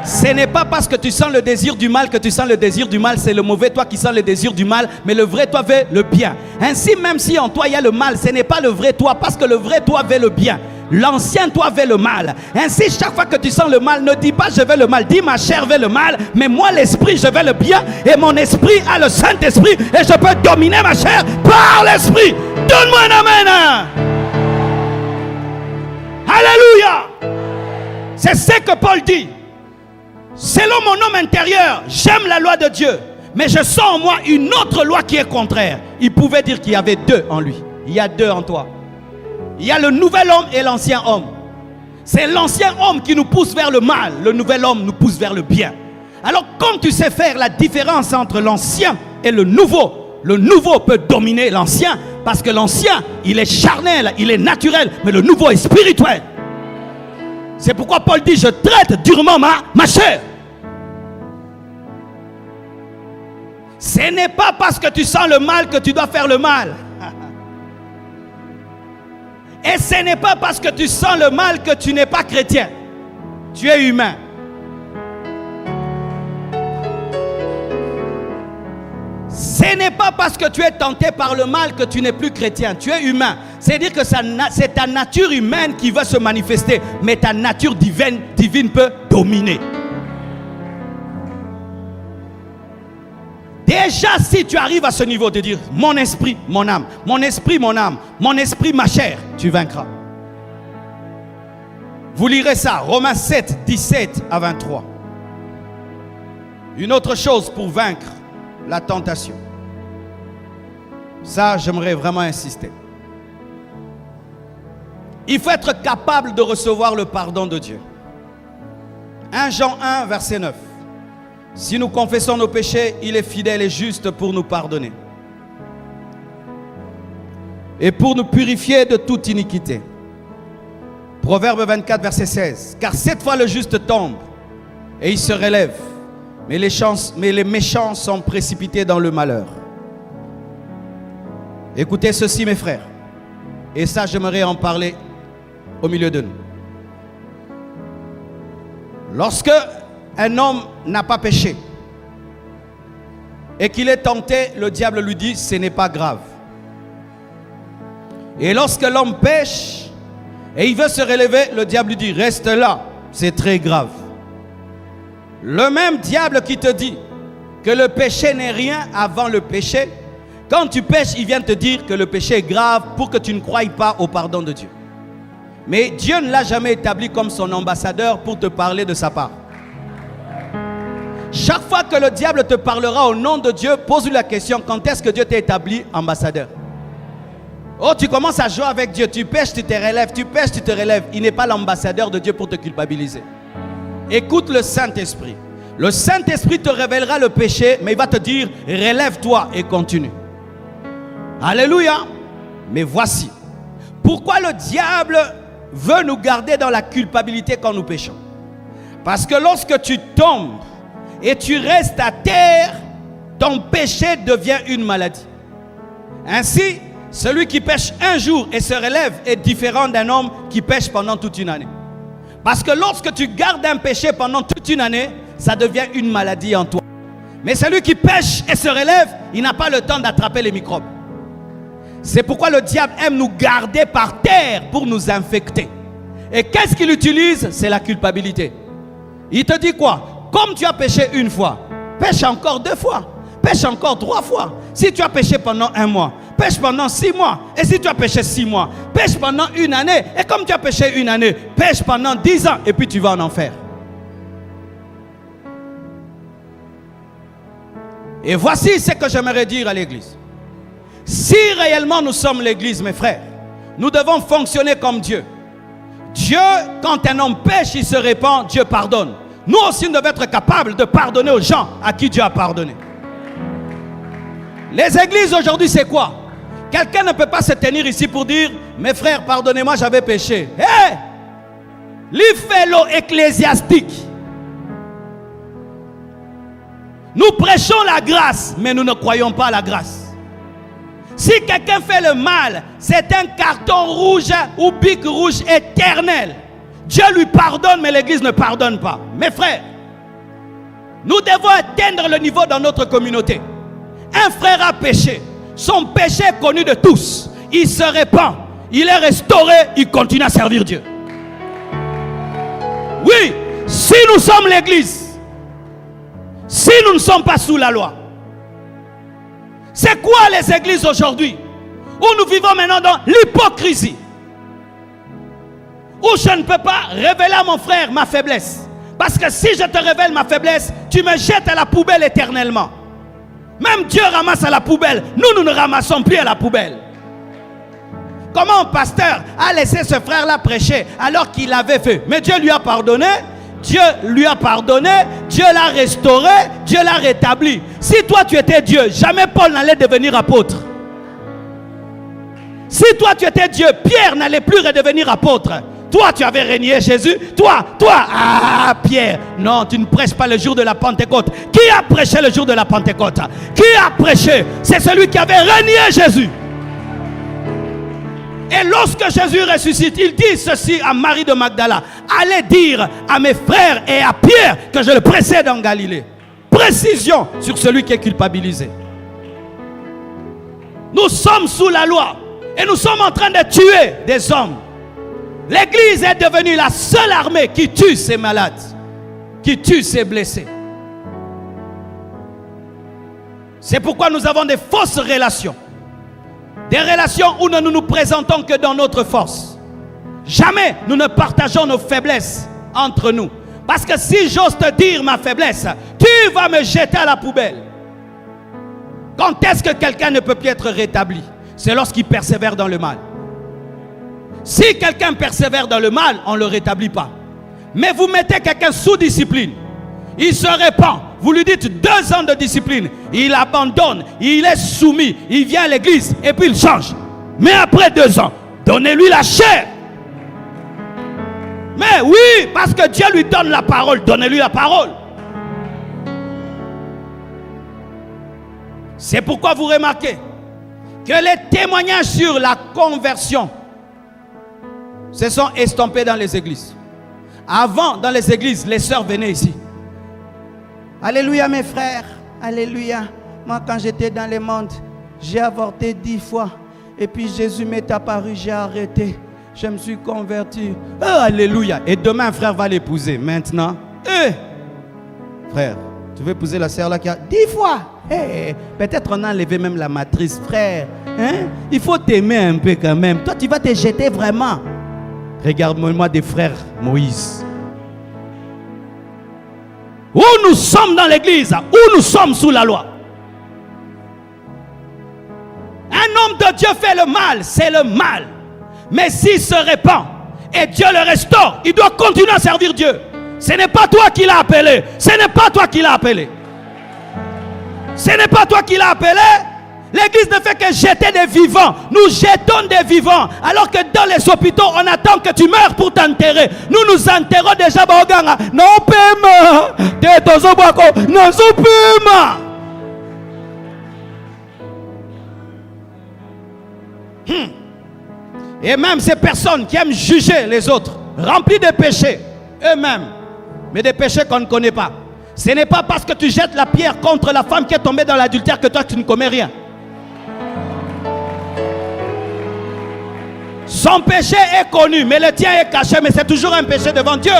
[SPEAKER 2] Ce n'est pas parce que tu sens le désir du mal que tu sens le désir du mal. C'est le mauvais toi qui sens le désir du mal. Mais le vrai toi veut le bien. Ainsi, même si en toi il y a le mal, ce n'est pas le vrai toi. Parce que le vrai toi veut le bien. L'ancien toi veut le mal. Ainsi, chaque fois que tu sens le mal, ne dis pas je veux le mal. Dis ma chair veut le mal. Mais moi l'esprit je veux le bien. Et mon esprit a le Saint-Esprit. Et je peux dominer ma chair par l'esprit. Donne-moi un amen. Alléluia. C'est ce que Paul dit. Selon mon homme intérieur, j'aime la loi de Dieu, mais je sens en moi une autre loi qui est contraire. Il pouvait dire qu'il y avait deux en lui. Il y a deux en toi. Il y a le nouvel homme et l'ancien homme. C'est l'ancien homme qui nous pousse vers le mal. Le nouvel homme nous pousse vers le bien. Alors, comme tu sais faire la différence entre l'ancien et le nouveau peut dominer l'ancien, parce que l'ancien, il est charnel, il est naturel, mais le nouveau est spirituel. C'est pourquoi Paul dit, je traite durement ma chair. Ce n'est pas parce que tu sens le mal que tu dois faire le mal. Et ce n'est pas parce que tu sens le mal que tu n'es pas chrétien. Tu es humain. Ce n'est pas parce que tu es tenté par le mal que tu n'es plus chrétien. Tu es humain. C'est-à-dire que c'est ta nature humaine qui va se manifester. Mais ta nature divine peut dominer. Déjà, si tu arrives à ce niveau de dire mon esprit, mon âme, mon esprit, mon âme, mon esprit, ma chair, tu vaincras. Vous lirez ça, Romains 7, 17 à 23. Une autre chose pour vaincre la tentation. Ça, j'aimerais vraiment insister. Il faut être capable de recevoir le pardon de Dieu. 1 Jean 1, verset 9. Si nous confessons nos péchés, il est fidèle et juste pour nous pardonner et pour nous purifier de toute iniquité. Proverbe 24, verset 16. Car 7 fois le juste tombe et il se relève, mais les méchants sont précipités dans le malheur. Écoutez ceci, mes frères, et ça, j'aimerais en parler au milieu de nous. Lorsque un homme n'a pas péché et qu'il est tenté, le diable lui dit ce n'est pas grave. Et lorsque l'homme pêche et il veut se relever, le diable lui dit reste là, c'est très grave. Le même diable qui te dit que le péché n'est rien avant le péché, quand tu pêches, il vient te dire que le péché est grave pour que tu ne croies pas au pardon de Dieu. Mais Dieu ne l'a jamais établi comme son ambassadeur pour te parler de sa part. Chaque fois que le diable te parlera au nom de Dieu, pose-lui la question, quand est-ce que Dieu t'a établi ambassadeur? Oh, tu commences à jouer avec Dieu, tu pêches, tu te relèves, tu pêches, tu te relèves. Il n'est pas l'ambassadeur de Dieu pour te culpabiliser. Écoute le Saint-Esprit. Le Saint-Esprit te révélera le péché, mais il va te dire, relève-toi et continue. Alléluia. Mais voici, pourquoi le diable veut nous garder dans la culpabilité quand nous péchons? Parce que lorsque tu tombes et tu restes à terre, ton péché devient une maladie. Ainsi, celui qui pêche un jour et se relève est différent d'un homme qui pêche pendant toute une année. Parce que lorsque tu gardes un péché pendant toute une année, ça devient une maladie en toi. Mais celui qui pêche et se relève, il n'a pas le temps d'attraper les microbes. C'est pourquoi le diable aime nous garder par terre pour nous infecter. Et qu'est-ce qu'il utilise? C'est la culpabilité. Il te dit quoi? Comme tu as péché une fois, pêche encore 2 fois, pêche encore 3 fois. Si tu as péché pendant 1 mois, pêche pendant 6 mois. Et si tu as péché 6 mois, pêche pendant 1 année. Et comme tu as péché 1 année, pêche pendant 10 ans. Et puis tu vas en enfer. Et voici ce que j'aimerais dire à l'église. Si réellement nous sommes l'église, mes frères, nous devons fonctionner comme Dieu. Dieu, quand un homme pêche, il se répand, Dieu pardonne. Nous aussi, nous devons être capables de pardonner aux gens à qui Dieu a pardonné. Les églises aujourd'hui, c'est quoi? Quelqu'un ne peut pas se tenir ici pour dire, mes frères, pardonnez-moi, j'avais péché. Hé! L'ifélo ecclésiastique. Nous prêchons la grâce, mais nous ne croyons pas à la grâce. Si quelqu'un fait le mal, c'est un carton rouge ou bic rouge éternel. Dieu lui pardonne, mais l'église ne pardonne pas. Mes frères, nous devons atteindre le niveau dans notre communauté. Un frère a péché. Son péché est connu de tous. Il se répand. Il est restauré. Il continue à servir Dieu. Oui, si nous sommes l'église, si nous ne sommes pas sous la loi, c'est quoi les églises aujourd'hui? Où nous vivons maintenant dans l'hypocrisie. Où je ne peux pas révéler à mon frère ma faiblesse. Parce que si je te révèle ma faiblesse, tu me jettes à la poubelle éternellement. Même Dieu ramasse à la poubelle. Nous ne ramassons plus à la poubelle. Comment un pasteur a laissé ce frère-là prêcher alors qu'il avait fait? Mais Dieu lui a pardonné. Dieu lui a pardonné. Dieu l'a restauré. Dieu l'a rétabli. Si toi tu étais Dieu, jamais Paul n'allait devenir apôtre. Si toi tu étais Dieu, Pierre n'allait plus redevenir apôtre. Toi, tu avais renié Jésus. Toi, Pierre. Non, tu ne prêches pas le jour de la Pentecôte. Qui a prêché le jour de la Pentecôte? Qui a prêché? C'est celui qui avait renié Jésus. Et lorsque Jésus ressuscite, il dit ceci à Marie de Magdala: allez dire à mes frères et à Pierre que je le précède en Galilée. Précision sur celui qui est culpabilisé. Nous sommes sous la loi et nous sommes en train de tuer des hommes. L'église est devenue la seule armée qui tue ses malades, qui tue ses blessés. C'est pourquoi nous avons des fausses relations. Des relations où nous ne nous présentons que dans notre force. Jamais nous ne partageons nos faiblesses entre nous. Parce que si j'ose te dire ma faiblesse, tu vas me jeter à la poubelle. Quand est-ce que quelqu'un ne peut plus être rétabli? C'est lorsqu'il persévère dans le mal. Si quelqu'un persévère dans le mal, on ne le rétablit pas. Mais vous mettez quelqu'un sous discipline, il se répand. Vous lui dites 2 ans de discipline, il abandonne, il est soumis, il vient à l'église et puis il change. Mais après 2 ans, donnez-lui la chair. Mais oui, parce que Dieu lui donne la parole, donnez-lui la parole. C'est pourquoi vous remarquez que les témoignages sur la conversion se sont estompés dans les églises. Avant, dans les églises, les sœurs venaient ici. Alléluia mes frères, alléluia. Moi quand j'étais dans le monde, j'ai avorté 10 fois. Et puis Jésus m'est apparu, j'ai arrêté. Je me suis converti. Oh, alléluia. Et demain un frère va l'épouser. Maintenant, frère, tu veux épouser la sœur là qui a 10 fois. Peut-être on a enlevé même la matrice, frère. Il faut t'aimer un peu quand même. Toi tu vas te jeter vraiment. Regarde-moi des frères Moïse. Où nous sommes dans l'église, où nous sommes sous la loi. Un homme de Dieu fait le mal, c'est le mal. Mais s'il se répand et Dieu le restaure, il doit continuer à servir Dieu. Ce n'est pas toi qui l'as appelé. Ce n'est pas toi qui l'as appelé. Ce n'est pas toi qui l'as appelé. L'église ne fait que jeter des vivants. Nous jetons des vivants. Alors que dans les hôpitaux, on attend que tu meurs pour t'enterrer. Nous nous enterrons déjà. Non, Et même ces personnes qui aiment juger les autres, remplies de péchés, eux-mêmes, mais des péchés qu'on ne connaît pas. Ce n'est pas parce que tu jettes la pierre contre la femme qui est tombée dans l'adultère que toi tu ne commets rien. Son péché est connu, mais le tien est caché, mais c'est toujours un péché devant Dieu.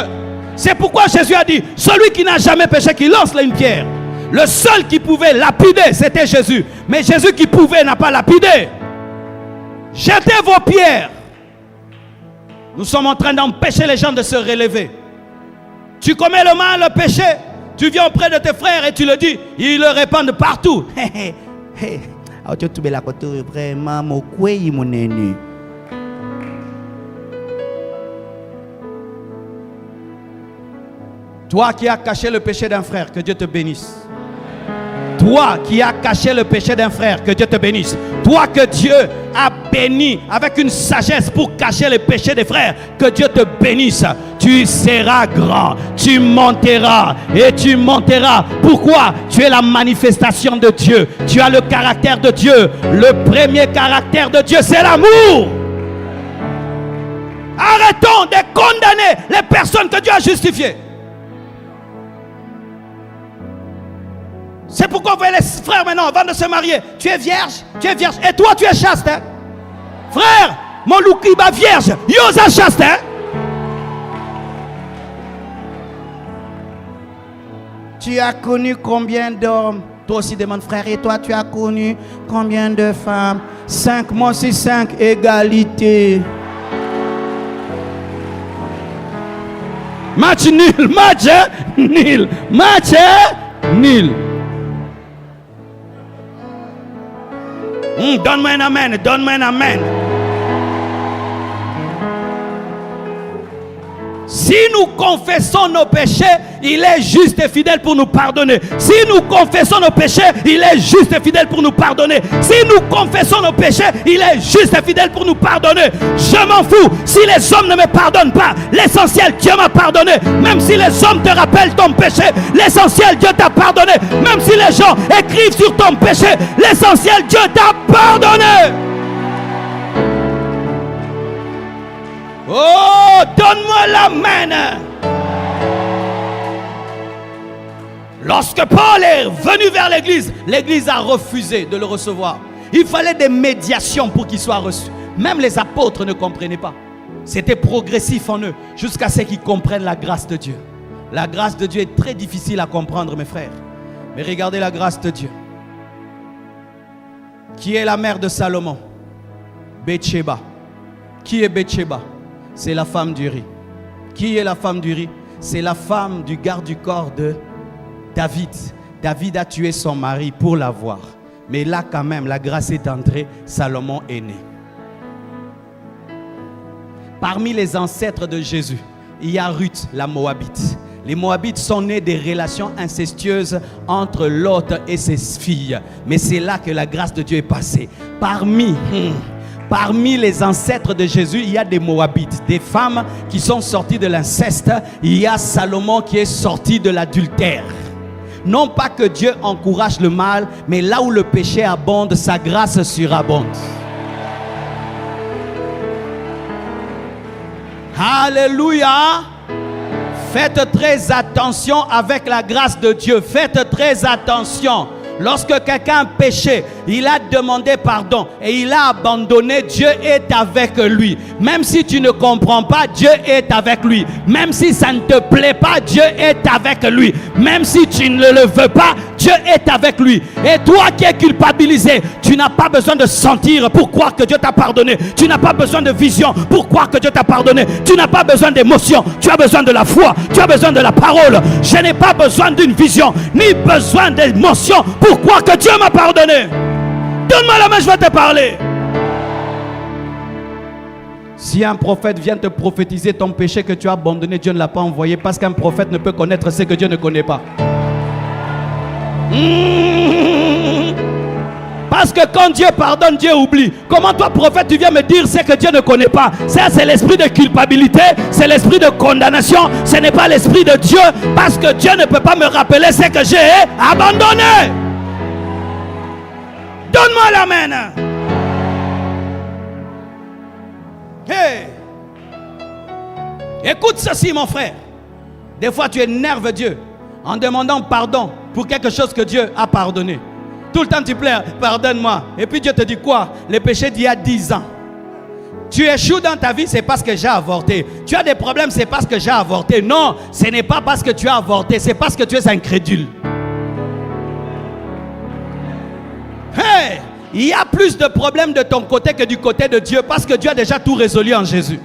[SPEAKER 2] C'est pourquoi Jésus a dit, celui qui n'a jamais péché, qui lance une pierre. Le seul qui pouvait lapider, c'était Jésus. Mais Jésus qui pouvait n'a pas lapidé. Jetez vos pierres. Nous sommes en train d'empêcher les gens de se relever. Tu commets le mal, le péché, tu viens auprès de tes frères et tu le dis, ils le répandent partout. Toi qui as caché le péché d'un frère, que Dieu te bénisse. Toi qui as caché le péché d'un frère, que Dieu te bénisse. Toi que Dieu a béni avec une sagesse pour cacher le péché des frères, que Dieu te bénisse. Tu seras grand, tu monteras et tu monteras. Pourquoi? Tu es la manifestation de Dieu. Tu as le caractère de Dieu. Le premier caractère de Dieu, c'est l'amour. Arrêtons de condamner les personnes que Dieu a justifiées. C'est pourquoi vous voyez les frères maintenant, avant de se marier, tu es vierge, et toi tu es chaste. Hein? Frère, mon loukiba vierge, yosa chaste. Hein? Tu as connu combien d'hommes? Toi aussi demande frère, et toi tu as connu combien de femmes? 5, moi aussi 5, égalité. Match nul, match nul, match nul. Donne-moi un amen, donne-moi un amen. Si nous confessons nos péchés, il est juste et fidèle pour nous pardonner. Si nous confessons nos péchés, il est juste et fidèle pour nous pardonner. Si nous confessons nos péchés, il est juste et fidèle pour nous pardonner. Je m'en fous si les hommes ne me pardonnent pas. L'essentiel, Dieu m'a pardonné. Même si les hommes te rappellent ton péché, l'essentiel, Dieu t'a pardonné. Même si les gens écrivent sur ton péché, l'essentiel, Dieu t'a pardonné. Oh, donne-moi la main. Lorsque Paul est venu vers l'église, l'église a refusé de le recevoir. Il fallait des médiations pour qu'il soit reçu. Même les apôtres ne comprenaient pas. C'était progressif en eux, jusqu'à ce qu'ils comprennent la grâce de Dieu. La grâce de Dieu est très difficile à comprendre, mes frères. Mais regardez la grâce de Dieu. Qui est la mère de Salomon? Bathsheba. Qui est Bathsheba? C'est la femme d'Uri. Qui est la femme d'Uri? C'est la femme du garde du corps de David. David a tué son mari pour l'avoir. Mais là quand même, la grâce est entrée, Salomon est né. Parmi les ancêtres de Jésus, il y a Ruth, la Moabite. Les Moabites sont nés des relations incestueuses entre Lot et ses filles. Mais c'est là que la grâce de Dieu est passée. Parmi les ancêtres de Jésus, il y a des Moabites, des femmes qui sont sorties de l'inceste. Il y a Salomon qui est sorti de l'adultère. Non pas que Dieu encourage le mal, mais là où le péché abonde, sa grâce surabonde. Alléluia. Faites très attention avec la grâce de Dieu. Faites très attention. Lorsque quelqu'un a péché, il a demandé pardon et il a abandonné, Dieu est avec lui. Même si tu ne comprends pas, Dieu est avec lui. Même si ça ne te plaît pas, Dieu est avec lui. Même si tu ne le veux pas, Dieu est avec lui. Et toi qui es culpabilisé, tu n'as pas besoin de sentir pour croire que Dieu t'a pardonné. Tu n'as pas besoin de vision pour croire que Dieu t'a pardonné. Tu n'as pas besoin d'émotion. Tu as besoin de la foi. Tu as besoin de la parole. Je n'ai pas besoin d'une vision, ni besoin d'émotion pour croire que Dieu m'a pardonné. Donne-moi la main, je vais te parler. Si un prophète vient te prophétiser ton péché que tu as abandonné, Dieu ne l'a pas envoyé, parce qu'un prophète ne peut connaître ce que Dieu ne connaît pas. Parce que quand Dieu pardonne, Dieu oublie. Comment toi, prophète, tu viens me dire ce que Dieu ne connaît pas? Ça, c'est l'esprit de culpabilité, c'est l'esprit de condamnation. Ce n'est pas l'esprit de Dieu, parce que Dieu ne peut pas me rappeler ce que j'ai abandonné. Donne-moi la main. Hey. Écoute ceci, mon frère. Des fois, tu énerves Dieu en demandant pardon pour quelque chose que Dieu a pardonné. Tout le temps, tu pleures, pardonne-moi. Et puis Dieu te dit quoi? Les péchés d'il y a 10 ans. Tu échoues dans ta vie, c'est parce que j'ai avorté. Tu as des problèmes, c'est parce que j'ai avorté. Non, ce n'est pas parce que tu as avorté, c'est parce que tu es incrédule. Hey, il y a plus de problèmes de ton côté que du côté de Dieu, parce que Dieu a déjà tout résolu en Jésus.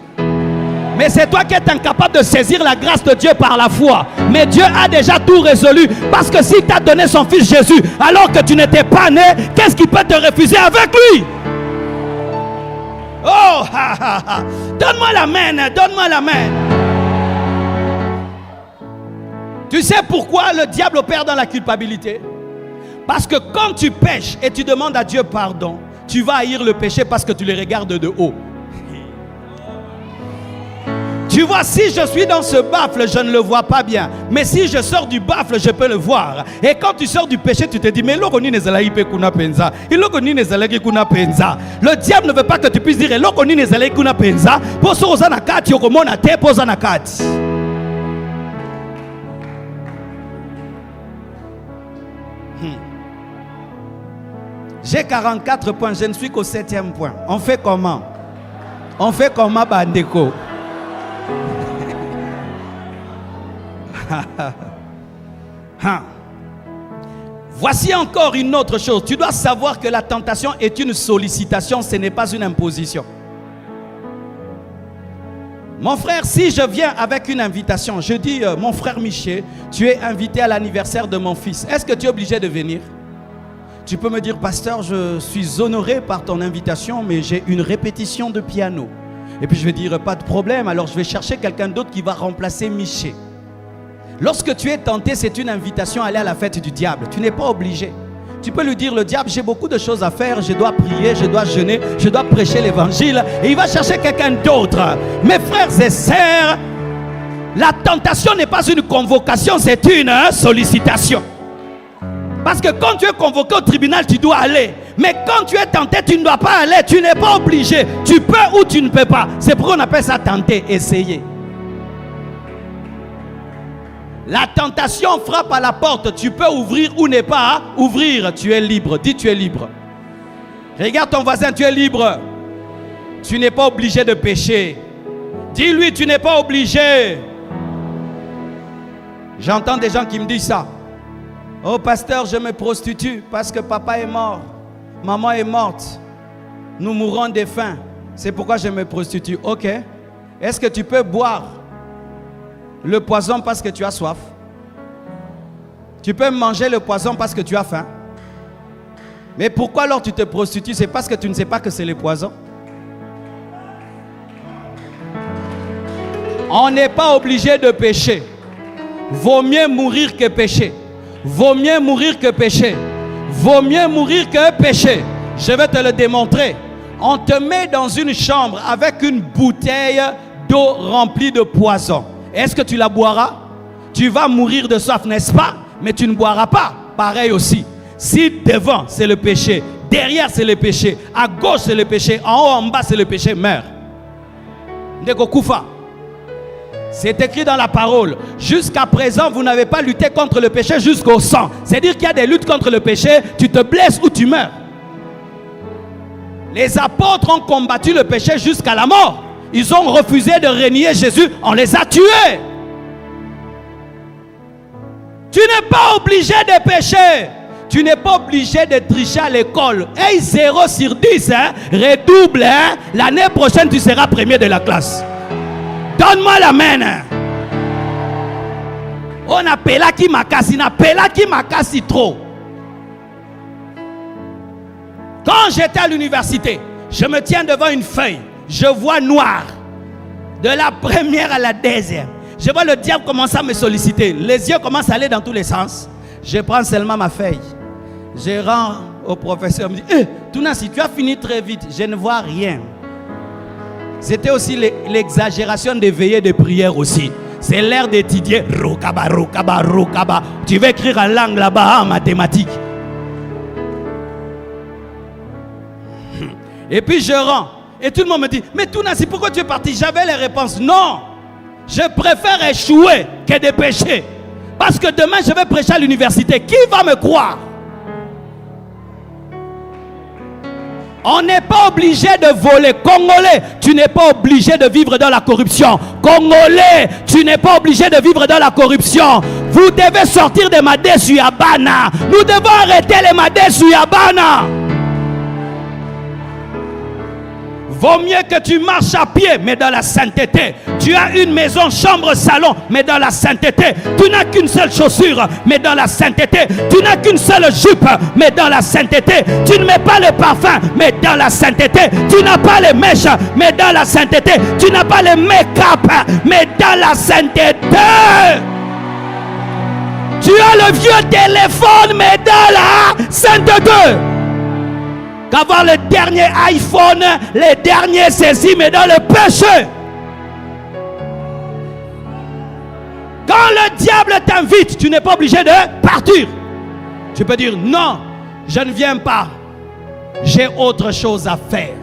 [SPEAKER 2] Mais c'est toi qui es incapable de saisir la grâce de Dieu par la foi. Mais Dieu a déjà tout résolu, parce que s'il t'a donné son fils Jésus alors que tu n'étais pas né, qu'est-ce qui peut te refuser avec lui? Oh, donne-moi la main, donne-moi la main. Tu sais pourquoi le diable opère dans la culpabilité? Parce que quand tu pèches et tu demandes à Dieu pardon, tu vas haïr le péché parce que tu le regardes de haut. Tu vois, si je suis dans ce baffle, je ne le vois pas bien. Mais si je sors du baffle, je peux le voir. Et quand tu sors du péché, tu te dis, mais le diable ne veut pas que tu puisses dire, j'ai 44 points, je ne suis qu'au 7e point. On fait comment? On fait comment, Bandeko? Voici encore une autre chose. Tu dois savoir que la tentation est une sollicitation, ce n'est pas une imposition. Mon frère, si je viens avec une invitation, je dis, mon frère Michel, tu es invité à l'anniversaire de mon fils. Est-ce que tu es obligé de venir? Tu peux me dire, pasteur, je suis honoré par ton invitation, mais j'ai une répétition de piano. Et puis je vais dire, pas de problème, alors je vais chercher quelqu'un d'autre qui va remplacer Miché. Lorsque tu es tenté, c'est une invitation à aller à la fête du diable. Tu n'es pas obligé. Tu peux lui dire, le diable, j'ai beaucoup de choses à faire, je dois prier, je dois jeûner, je dois prêcher l'évangile. Et il va chercher quelqu'un d'autre. Mes frères et sœurs, la tentation n'est pas une convocation, c'est une sollicitation. Parce que quand tu es convoqué au tribunal, tu dois aller. Mais quand tu es tenté, tu ne dois pas aller. Tu n'es pas obligé. Tu peux ou tu ne peux pas. C'est pourquoi on appelle ça tenter, essayer. La tentation frappe à la porte. Tu peux ouvrir ou ne pas ouvrir. Tu es libre. Dis, tu es libre. Regarde ton voisin, tu es libre. Tu n'es pas obligé de pécher. Dis-lui, tu n'es pas obligé. J'entends des gens qui me disent ça. Oh pasteur, je me prostitue parce que papa est mort. Maman est morte. Nous mourrons de faim. C'est pourquoi je me prostitue. Ok. Est-ce que tu peux boire le poison parce que tu as soif? Tu peux manger le poison parce que tu as faim. Mais pourquoi alors tu te prostitues? C'est parce que tu ne sais pas que c'est le poison. On n'est pas obligé de pécher. Vaut mieux mourir que pécher. Vaut mieux mourir que pécher. Vaut mieux mourir que pécher. Je vais te le démontrer. On te met dans une chambre avec une bouteille d'eau remplie de poison. Est-ce que tu la boiras? Tu vas mourir de soif, n'est-ce pas? Mais tu ne boiras pas. Pareil aussi. Si devant c'est le péché, derrière c'est le péché, à gauche c'est le péché, en haut, en bas c'est le péché, meurs. Ndeko Koufa. C'est écrit dans la parole. Jusqu'à présent, vous n'avez pas lutté contre le péché jusqu'au sang. C'est-à-dire qu'il y a des luttes contre le péché, tu te blesses ou tu meurs. Les apôtres ont combattu le péché jusqu'à la mort. Ils ont refusé de renier Jésus, on les a tués. Tu n'es pas obligé de pécher. Tu n'es pas obligé de tricher à l'école. Hey, 0 sur 10, redouble. L'année prochaine, tu seras premier de la classe. Donne-moi la main. On appelle qui makasi trop. Quand j'étais à l'université, je me tiens devant une feuille. Je vois noir. De la première à la deuxième. Je vois le diable commencer à me solliciter. Les yeux commencent à aller dans tous les sens. Je prends seulement ma feuille. Je rends au professeur. Il me dit, Tounassi, tu as fini très vite. Je ne vois rien. C'était aussi l'exagération des veillées de prière aussi. C'est l'heure d'étudier. Rokaba, rokaba, rokaba. Tu vas écrire en langue là-bas, en mathématiques. Et puis je rends. Et tout le monde me dit, mais Tounassi, pourquoi tu es parti? J'avais les réponses. Non, je préfère échouer que de pécher. Parce que demain, je vais prêcher à l'université. Qui va me croire? On n'est pas obligé de voler. Congolais, tu n'es pas obligé de vivre dans la corruption. Congolais, tu n'es pas obligé de vivre dans la corruption. Vous devez sortir des Madé Suyabana. Nous devons arrêter les Madé Suyabana. Vaut mieux que tu marches à pied, mais dans la sainteté. Tu as une maison, chambre, salon, mais dans la sainteté. Tu n'as qu'une seule chaussure, mais dans la sainteté. Tu n'as qu'une seule jupe, mais dans la sainteté. Tu ne mets pas le parfum, mais dans la sainteté. Tu n'as pas les mèches, mais dans la sainteté. Tu n'as pas les make-up, mais dans la sainteté. Tu as le vieux téléphone, mais dans la sainteté. Qu'avoir le dernier iPhone, les derniers saisies, mais dans le péché. Quand le diable t'invite, tu n'es pas obligé de partir. Tu peux dire non, je ne viens pas. J'ai autre chose à faire.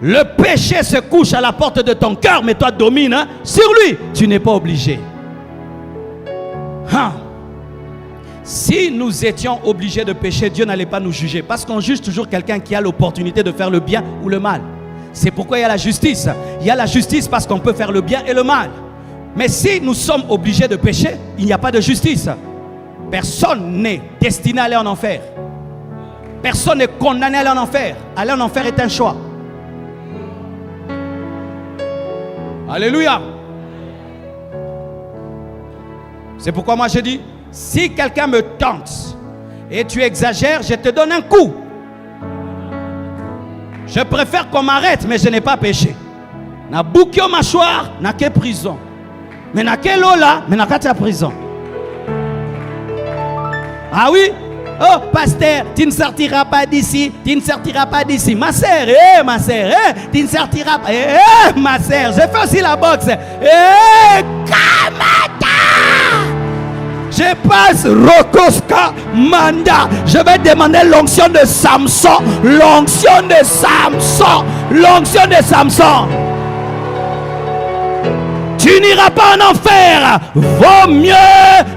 [SPEAKER 2] Le péché se couche à la porte de ton cœur, mais toi domine sur lui. Tu n'es pas obligé. Si nous étions obligés de pécher, Dieu n'allait pas nous juger. Parce qu'on juge toujours quelqu'un qui a l'opportunité de faire le bien ou le mal. C'est pourquoi il y a la justice. Il y a la justice parce qu'on peut faire le bien et le mal. Mais si nous sommes obligés de pécher, il n'y a pas de justice. Personne n'est destiné à aller en enfer. Personne n'est condamné à aller en enfer. Aller en enfer est un choix. Alléluia. C'est pourquoi moi je dis, si quelqu'un me tente et tu exagères, je te donne un coup. Je préfère qu'on m'arrête, mais je n'ai pas péché. Na bouki au mâchoire, na ke prison. Mais na ke lola, mais na kati prison. Ah oui? Oh, pasteur, tu ne sortiras pas d'ici, tu ne sortiras pas d'ici. Ma sœur, ma sœur, tu ne sortiras pas. Ma sœur, je fais aussi la boxe. Kamata! Je passe Rokoska Manda. Je vais demander l'onction de Samson. L'onction de Samson. L'onction de Samson. Tu n'iras pas en enfer. Vaut mieux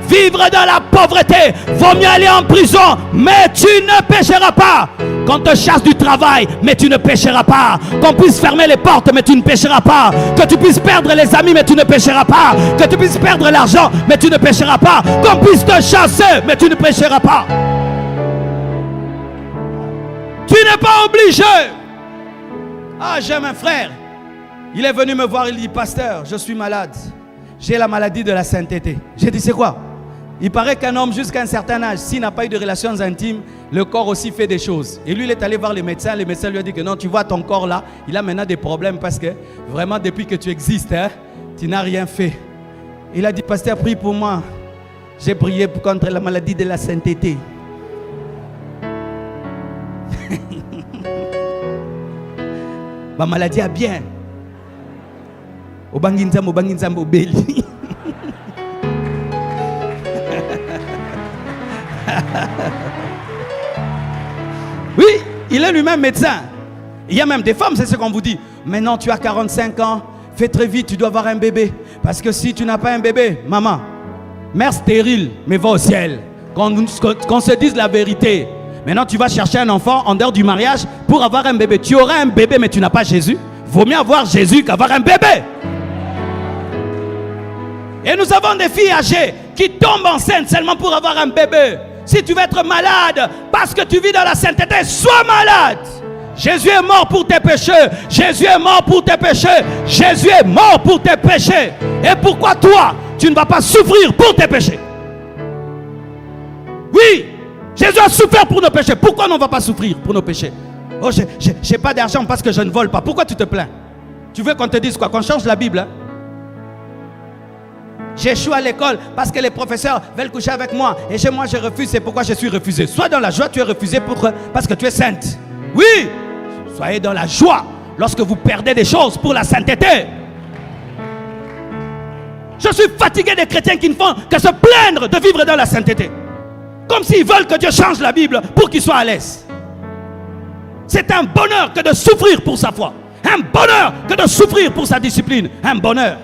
[SPEAKER 2] vivre dans la pauvreté. Vaut mieux aller en prison. Mais tu ne pécheras pas. Qu'on te chasse du travail, mais tu ne pécheras pas. Qu'on puisse fermer les portes, mais tu ne pécheras pas. Que tu puisses perdre les amis, mais tu ne pécheras pas. Que tu puisses perdre l'argent, mais tu ne pécheras pas. Qu'on puisse te chasser, mais tu ne pécheras pas. Tu n'es pas obligé. Ah, j'ai un frère. Il est venu me voir, il dit, pasteur, je suis malade. J'ai la maladie de la sainteté. J'ai dit, c'est quoi? Il paraît qu'un homme jusqu'à un certain âge, s'il n'a pas eu de relations intimes, le corps aussi fait des choses. Et lui, il est allé voir les médecins. Les médecins lui ont dit que non, tu vois ton corps là, il a maintenant des problèmes parce que vraiment depuis que tu existes, tu n'as rien fait. Il a dit, pasteur, prie pour moi. J'ai prié contre la maladie de la sainteté. Ma maladie a bien. Obanginzam, obanginzam, obeli. Oui, il est lui-même médecin. Il y a même des femmes, c'est ce qu'on vous dit. Maintenant, tu as 45 ans, fais très vite, tu dois avoir un bébé. Parce que si tu n'as pas un bébé, maman, mère stérile, mais va au ciel. Qu'on se dise la vérité. Maintenant, tu vas chercher un enfant en dehors du mariage pour avoir un bébé. Tu auras un bébé, mais tu n'as pas Jésus. Vaut mieux avoir Jésus qu'avoir un bébé. Et nous avons des filles âgées qui tombent enceintes seulement pour avoir un bébé. Si tu veux être malade parce que tu vis dans la sainteté, sois malade. Jésus est mort pour tes péchés. Jésus est mort pour tes péchés. Jésus est mort pour tes péchés. Et pourquoi toi, tu ne vas pas souffrir pour tes péchés? Oui, Jésus a souffert pour nos péchés. Pourquoi on ne va pas souffrir pour nos péchés? Oh, j'ai pas d'argent parce que je ne vole pas. Pourquoi tu te plains? Tu veux qu'on te dise quoi? Qu'on change la Bible, hein? J'échoue à l'école parce que les professeurs veulent coucher avec moi. Et chez moi, je refuse. C'est pourquoi je suis refusé. Sois dans la joie, tu es refusé parce que tu es sainte. Oui, soyez dans la joie lorsque vous perdez des choses pour la sainteté. Je suis fatigué des chrétiens qui ne font que se plaindre de vivre dans la sainteté. Comme s'ils veulent que Dieu change la Bible pour qu'ils soient à l'aise. C'est un bonheur que de souffrir pour sa foi. Un bonheur que de souffrir pour sa discipline. Un bonheur.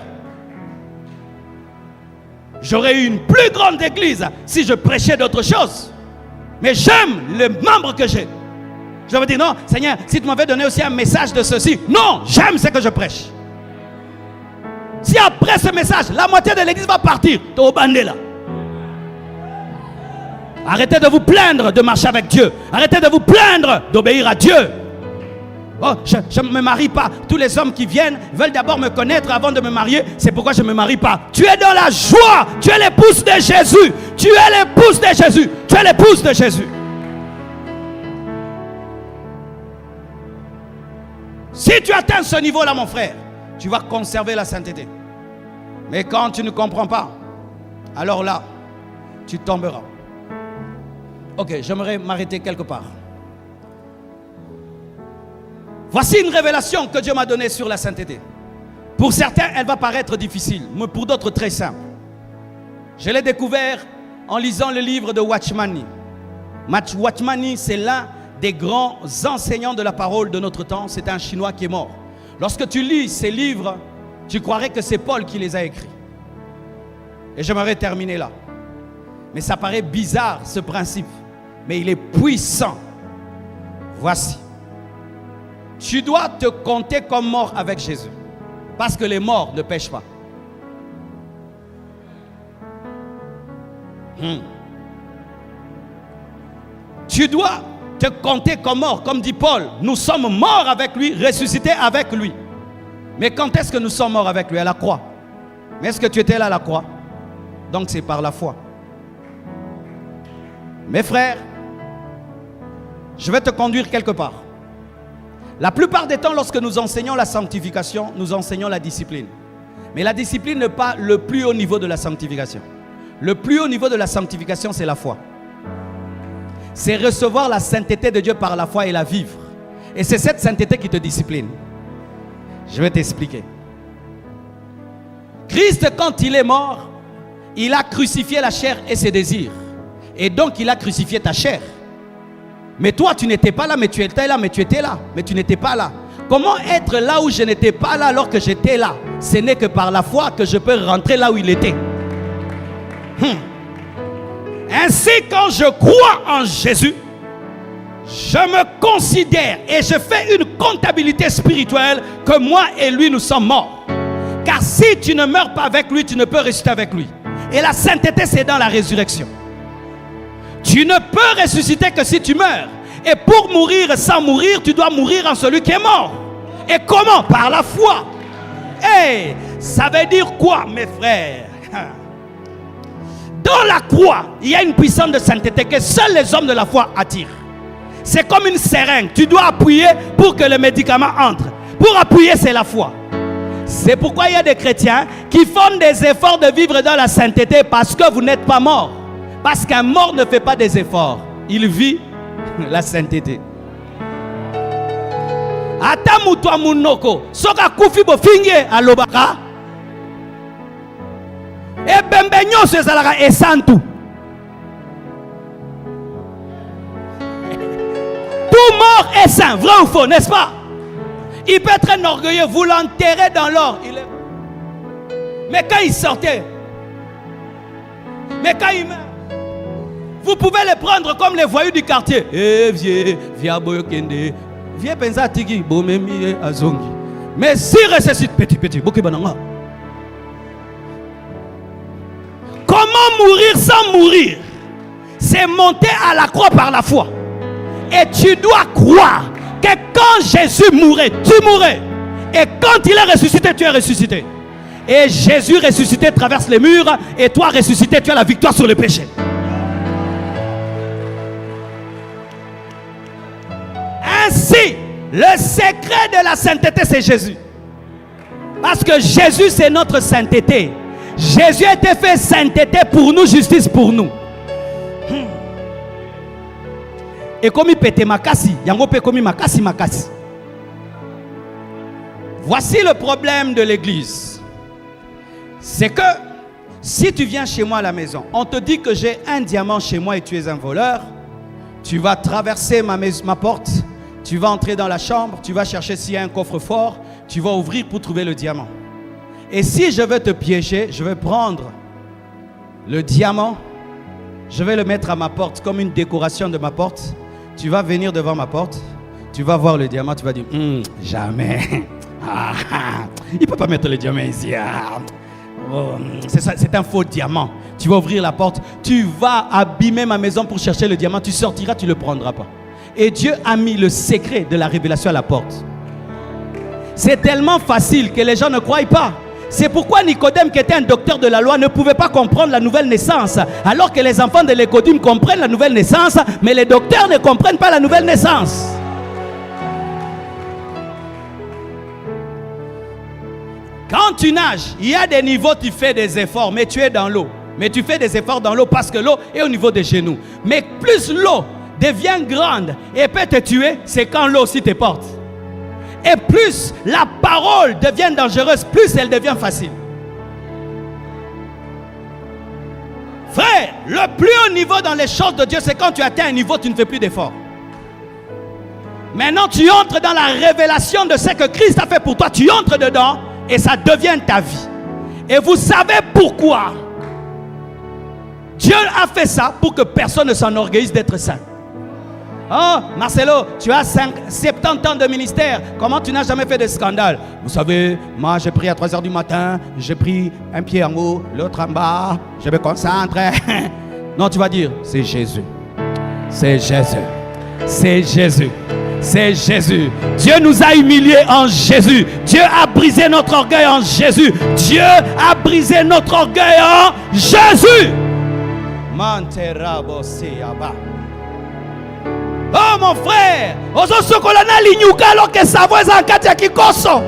[SPEAKER 2] J'aurais eu une plus grande église si je prêchais d'autres choses. Mais j'aime les membres que j'ai. Je vais dire non, Seigneur, si tu m'avais donné aussi un message de ceci. Non, j'aime ce que je prêche. Si après ce message, la moitié de l'église va partir, t'es au bandé là. Arrêtez de vous plaindre de marcher avec Dieu. Arrêtez de vous plaindre d'obéir à Dieu. Oh, je ne me marie pas. Tous les hommes qui viennent veulent d'abord me connaître avant de me marier. C'est pourquoi je ne me marie pas. Tu es dans la joie. Tu es l'épouse de Jésus. Tu es l'épouse de Jésus. Tu es l'épouse de Jésus. Si tu atteins ce niveau-là, mon frère, tu vas conserver la sainteté. Mais quand tu ne comprends pas, alors là, tu tomberas. Ok, j'aimerais m'arrêter quelque part. Voici une révélation que Dieu m'a donnée sur la sainteté. Pour certains, elle va paraître difficile, mais pour d'autres, très simple. Je l'ai découvert en lisant le livre de Watchmani. Watchmani, c'est l'un des grands enseignants de la parole de notre temps. C'est un Chinois qui est mort. Lorsque tu lis ces livres, tu croirais que c'est Paul qui les a écrits. Et j'aimerais terminer là. Mais ça paraît bizarre, ce principe. Mais il est puissant. Voici. Tu dois te compter comme mort avec Jésus. Parce que les morts ne pêchent pas. Tu dois te compter comme mort. Comme dit Paul, nous sommes morts avec lui, ressuscités avec lui. Mais quand est-ce que nous sommes morts avec lui? À la croix. Mais est-ce que tu étais là à la croix? Donc c'est par la foi. Mes frères, je vais te conduire quelque part. La plupart des temps, lorsque nous enseignons la sanctification, nous enseignons la discipline. Mais la discipline n'est pas le plus haut niveau de la sanctification. Le plus haut niveau de la sanctification, c'est la foi. C'est recevoir la sainteté de Dieu par la foi et la vivre. Et c'est cette sainteté qui te discipline. Je vais t'expliquer. Christ, quand il est mort, il a crucifié la chair et ses désirs. Et donc, il a crucifié ta chair. Mais toi, tu n'étais pas là, mais tu étais là, mais tu étais là. Mais tu n'étais pas là. Comment être là où je n'étais pas là alors que j'étais là? Ce n'est que par la foi que je peux rentrer là où il était. Ainsi, quand je crois en Jésus, je me considère et je fais une comptabilité spirituelle que moi et lui, nous sommes morts. Car si tu ne meurs pas avec lui, tu ne peux ressusciter avec lui. Et la sainteté, c'est dans la résurrection. Tu ne peux ressusciter que si tu meurs. Et pour mourir sans mourir, tu dois mourir en celui qui est mort. Et comment? Par la foi. Hey, ça veut dire quoi, mes frères? Dans la croix, il y a une puissance de sainteté que seuls les hommes de la foi attirent. C'est comme une seringue. Tu dois appuyer pour que le médicament entre. Pour appuyer, c'est la foi. C'est pourquoi il y a des chrétiens qui font des efforts de vivre dans la sainteté parce que vous n'êtes pas mort. Parce qu'un mort ne fait pas des efforts. Il vit la sainteté. Ata mutu amunoko soka kufi bofinge alobaka e bembe nyonso ezalaka esantu. Tout mort est saint, vrai ou faux, n'est-ce pas? Il peut être un orgueilleux, vous l'enterrez dans l'or. Mais quand il sortait, mais quand il meurt, vous pouvez les prendre comme les voyous du quartier. Eh vieux, viens boyokende, viens pensa tiki, bomemi azongi. Mais s'il ressuscite, petit, boki bananga. Comment mourir sans mourir? C'est monter à la croix par la foi. Et tu dois croire que quand Jésus mourait, tu mourais. Et quand il est ressuscité, tu es ressuscité. Et Jésus ressuscité traverse les murs. Et toi ressuscité, tu as la victoire sur le péché. Ainsi, le secret de la sainteté, c'est Jésus. Parce que Jésus, c'est notre sainteté. Jésus a été fait sainteté pour nous, justice pour nous. Et comme il pète makasi, yango pe comme makasi. Voici le problème de l'église. C'est que si tu viens chez moi à la maison, on te dit que j'ai un diamant chez moi et tu es un voleur, tu vas traverser ma porte, tu vas entrer dans la chambre, tu vas chercher s'il y a un coffre-fort, tu vas ouvrir pour trouver le diamant. Et si je veux te piéger, je vais prendre le diamant, je vais le mettre à ma porte comme une décoration de ma porte. Tu vas venir devant ma porte, tu vas voir le diamant, tu vas dire jamais. Il ne peut pas mettre le diamant ici. C'est un faux diamant. Tu vas ouvrir la porte, tu vas abîmer ma maison pour chercher le diamant, tu sortiras, tu ne le prendras pas. Et Dieu a mis le secret de la révélation à la porte. C'est tellement facile que les gens ne croient pas. C'est pourquoi Nicodème, qui était un docteur de la loi, ne pouvait pas comprendre la nouvelle naissance. Alors que les enfants de Nicodème comprennent la nouvelle naissance, mais les docteurs ne comprennent pas la nouvelle naissance. Quand tu nages, il y a des niveaux, tu fais des efforts, mais tu es dans l'eau. Mais tu fais des efforts dans l'eau parce que l'eau est au niveau des genoux. Mais plus l'eau devient grande et peut te tuer, c'est quand l'eau aussi te porte. Et plus la parole devient dangereuse, plus elle devient facile. Frère, le plus haut niveau dans les choses de Dieu, c'est quand tu atteins un niveau, tu ne fais plus d'efforts. Maintenant, tu entres dans la révélation de ce que Christ a fait pour toi. Tu entres dedans et ça devient ta vie. Et vous savez pourquoi Dieu a fait ça pour que personne ne s'enorgueillisse d'être saint. Oh, Marcelo, tu as 70 ans de ministère. Comment tu n'as jamais fait de scandale? Vous savez, moi j'ai pris à 3 h du matin. J'ai pris un pied en haut, l'autre en bas. Je me concentre. Non, tu vas dire, c'est Jésus. C'est Jésus. C'est Jésus. C'est Jésus. Dieu nous a humiliés en Jésus. Dieu a brisé notre orgueil en Jésus. Dieu a brisé notre orgueil en Jésus. Oh mon frère, ozo sokolana linyuka alors que sa voix est en katia kikoso.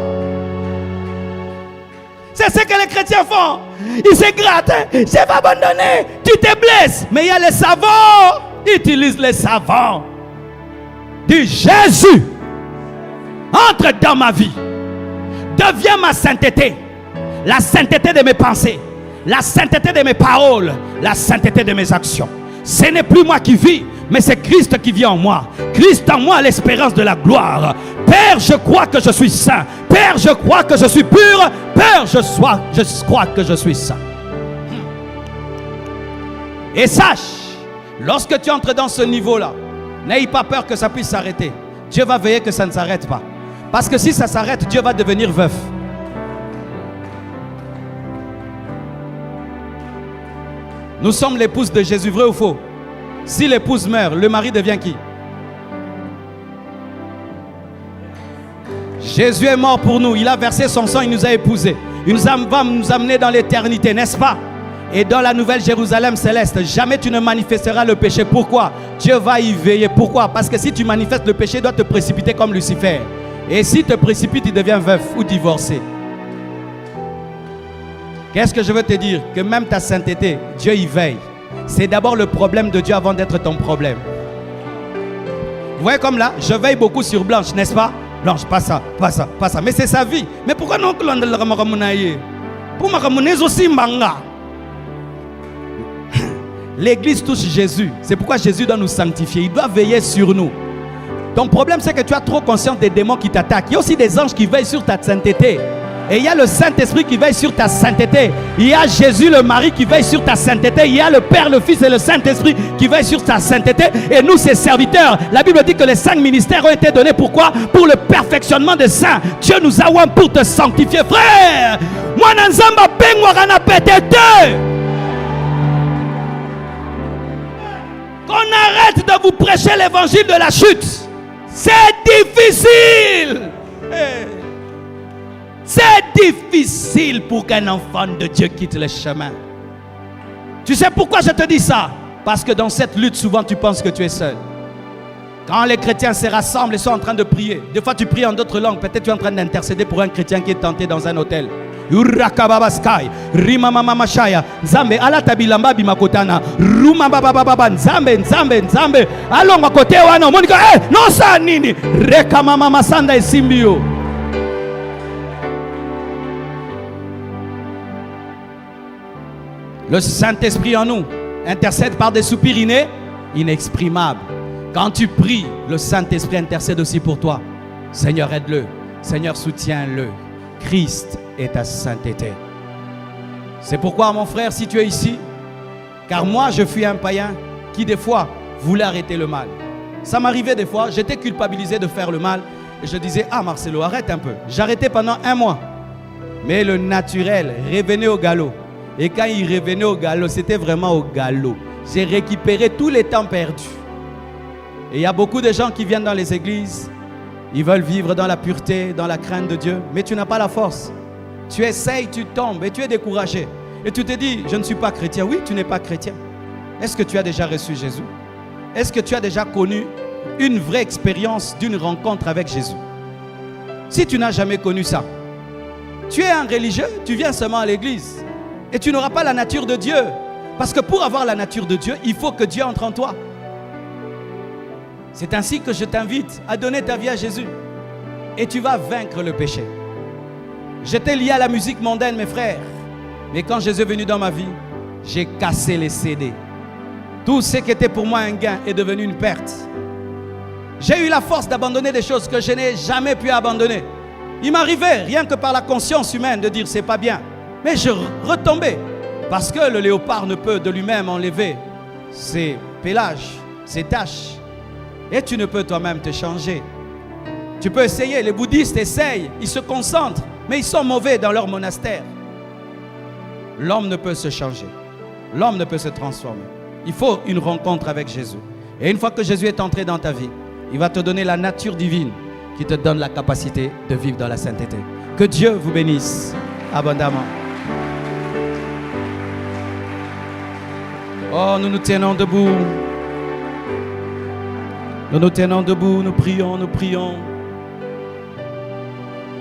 [SPEAKER 2] C'est ce que les chrétiens font. Ils se grattent. Je vais abandonner. Tu te blesses. Mais il y a les savants. Ils utilisent les savants. Dis Jésus, entre dans ma vie. Deviens ma sainteté. La sainteté de mes pensées. La sainteté de mes paroles. La sainteté de mes actions. Ce n'est plus moi qui vis, mais c'est Christ qui vit en moi. Christ en moi, l'espérance de la gloire. Père, je crois que je suis saint. Père, je crois que je suis pur. Père, je crois que je suis saint. Et sache, lorsque tu entres dans ce niveau-là, n'aie pas peur que ça puisse s'arrêter. Dieu va veiller que ça ne s'arrête pas. Parce que si ça s'arrête, Dieu va devenir veuf. Nous sommes l'épouse de Jésus, vrai ou faux? Si l'épouse meurt, le mari devient qui? Jésus est mort pour nous, il a versé son sang, il nous a épousés. Il va nous amener dans l'éternité, n'est-ce pas? Et dans la nouvelle Jérusalem céleste, jamais tu ne manifesteras le péché. Pourquoi? Dieu va y veiller. Pourquoi? Parce que si tu manifestes le péché, il doit te précipiter comme Lucifer. Et si te précipite, il devient veuf ou divorcé. Qu'est-ce que je veux te dire? Que même ta sainteté, Dieu y veille. C'est d'abord le problème de Dieu avant d'être ton problème. Vous voyez comme là, je veille beaucoup sur Blanche, n'est-ce pas? Blanche, pas ça, pas ça, pas ça. Mais c'est sa vie. Mais pourquoi non que l'on ne le ramener? Pour me ramener aussi manga. L'église touche Jésus. C'est pourquoi Jésus doit nous sanctifier. Il doit veiller sur nous. Ton problème, c'est que tu as trop conscience des démons qui t'attaquent. Il y a aussi des anges qui veillent sur ta sainteté. Et il y a le Saint-Esprit qui veille sur ta sainteté. Il y a Jésus le mari qui veille sur ta sainteté. Il y a le Père, le Fils et le Saint-Esprit qui veillent sur ta sainteté. Et nous, ses serviteurs, la Bible dit que les 5 ministères ont été donnés. Pourquoi? Pour le perfectionnement des saints. Dieu nous a oint pour te sanctifier. Frère, moi, Nanzamba Pengwarana Pétete. Qu'on arrête de vous prêcher l'évangile de la chute. C'est difficile. C'est difficile pour qu'un enfant de Dieu quitte le chemin. Tu sais pourquoi je te dis ça? Parce que dans cette lutte, souvent tu penses que tu es seul. Quand les chrétiens se rassemblent et sont en train de prier, des fois tu pries en d'autres langues, peut-être tu es en train d'intercéder pour un chrétien qui est tenté dans un hôtel. Urakababaskai, Rimamamamashaya, Nzambe, Alatabilamba bimakotana, Rumabababa, Nzambe, Nzambe, Nzambe, allons à côté, Wana, Monica, non, ça, Nini, Rekamamamasanda et Simbio. Le Saint-Esprit en nous intercède par des soupirs inexprimables. Quand tu pries, le Saint-Esprit intercède aussi pour toi. Seigneur, aide-le. Seigneur, soutiens-le. Christ est ta sainteté. C'est pourquoi, mon frère, si tu es ici, car moi, je fus un païen qui, des fois, voulait arrêter le mal. Ça m'arrivait des fois, j'étais culpabilisé de faire le mal. Et je disais, ah Marcelo, arrête un peu. J'arrêtais pendant 1 mois. Mais le naturel revenait au galop. Et quand il revenait au galop, c'était vraiment au galop. J'ai récupéré tous les temps perdus. Et il y a beaucoup de gens qui viennent dans les églises. Ils veulent vivre dans la pureté, dans la crainte de Dieu. Mais tu n'as pas la force. Tu essayes, tu tombes et tu es découragé. Et tu te dis, je ne suis pas chrétien. Oui, tu n'es pas chrétien. Est-ce que tu as déjà reçu Jésus? Est-ce que tu as déjà connu une vraie expérience d'une rencontre avec Jésus? Si tu n'as jamais connu ça, tu es un religieux, tu viens seulement à l'église. Et tu n'auras pas la nature de Dieu. Parce que pour avoir la nature de Dieu, il faut que Dieu entre en toi. C'est ainsi que je t'invite à donner ta vie à Jésus. Et tu vas vaincre le péché. J'étais lié à la musique mondaine, mes frères. Mais quand Jésus est venu dans ma vie, j'ai cassé les CD. Tout ce qui était pour moi un gain est devenu une perte. J'ai eu la force d'abandonner des choses que je n'ai jamais pu abandonner. Il m'arrivait, rien que par la conscience humaine, de dire c'est pas bien. Mais je retombais. Parce que le léopard ne peut de lui-même enlever ses pélages, ses taches. Et tu ne peux toi-même te changer. Tu peux essayer, les bouddhistes essayent, ils se concentrent, mais ils sont mauvais dans leur monastère. L'homme ne peut se changer. L'homme ne peut se transformer. Il faut une rencontre avec Jésus. Et une fois que Jésus est entré dans ta vie, il va te donner la nature divine qui te donne la capacité de vivre dans la sainteté. Que Dieu vous bénisse abondamment. Oh, nous nous tenons debout. Nous nous tenons debout, nous prions, nous prions.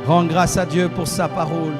[SPEAKER 2] Rends grâce à Dieu pour sa parole.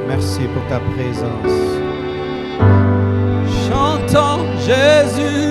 [SPEAKER 2] Merci pour ta présence. Chantons Jésus.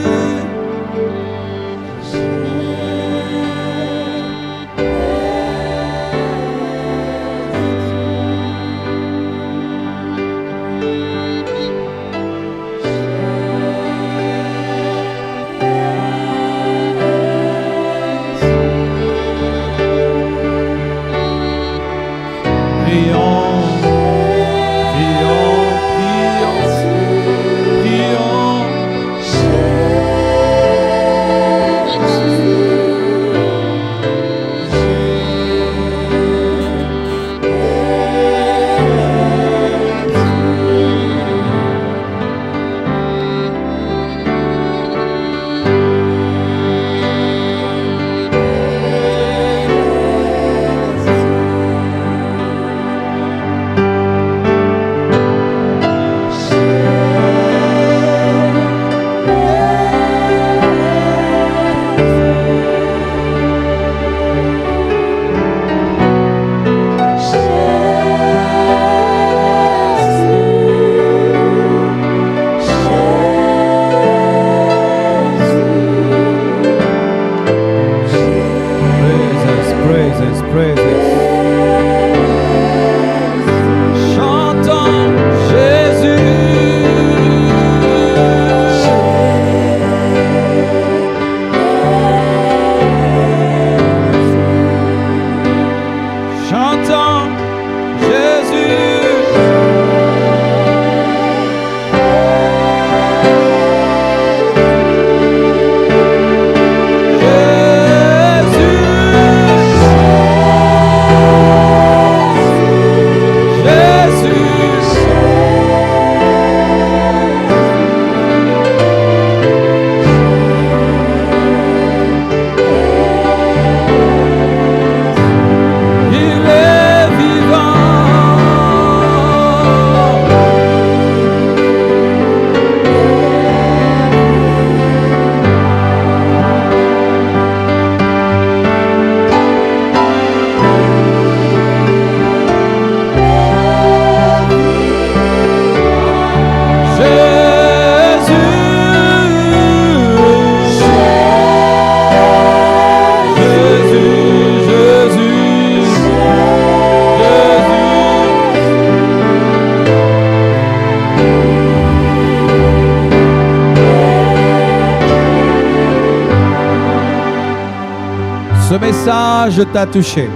[SPEAKER 2] Ce message t'a touché.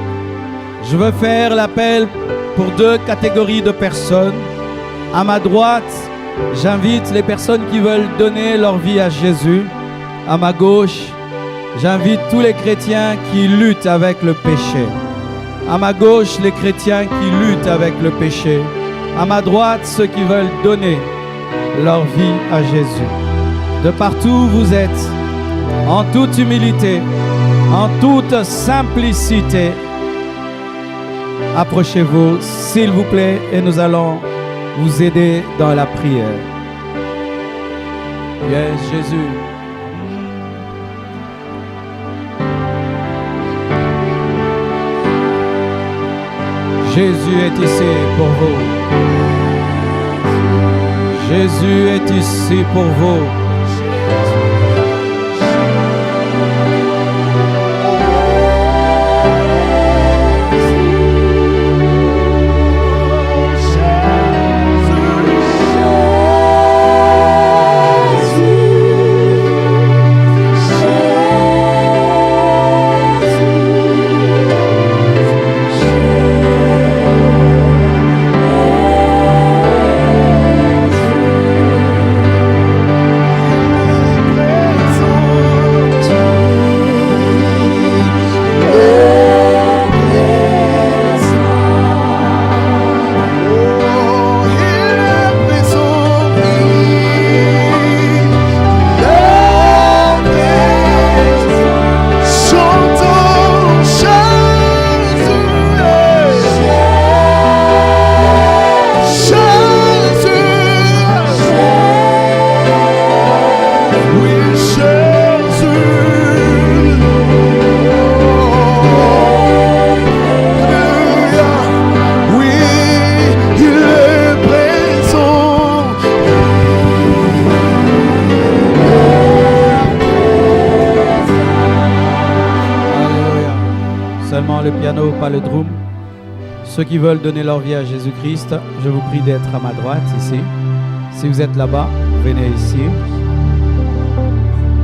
[SPEAKER 2] Je veux faire l'appel pour deux catégories de personnes. À ma droite, j'invite les personnes qui veulent donner leur vie à Jésus. À ma gauche, j'invite tous les chrétiens qui luttent avec le péché. À ma gauche, les chrétiens qui luttent avec le péché. À ma droite, ceux qui veulent donner leur vie à Jésus. De partout où vous êtes, en toute humilité, en toute simplicité, approchez-vous, s'il vous plaît, et nous allons vous aider dans la prière. Yes, Jésus.
[SPEAKER 1] Jésus est ici pour vous. Jésus est ici pour vous. Le piano, pas le drum. Ceux qui veulent donner leur vie à Jésus-Christ, je vous prie d'être à ma droite ici. Si vous êtes là-bas, venez ici.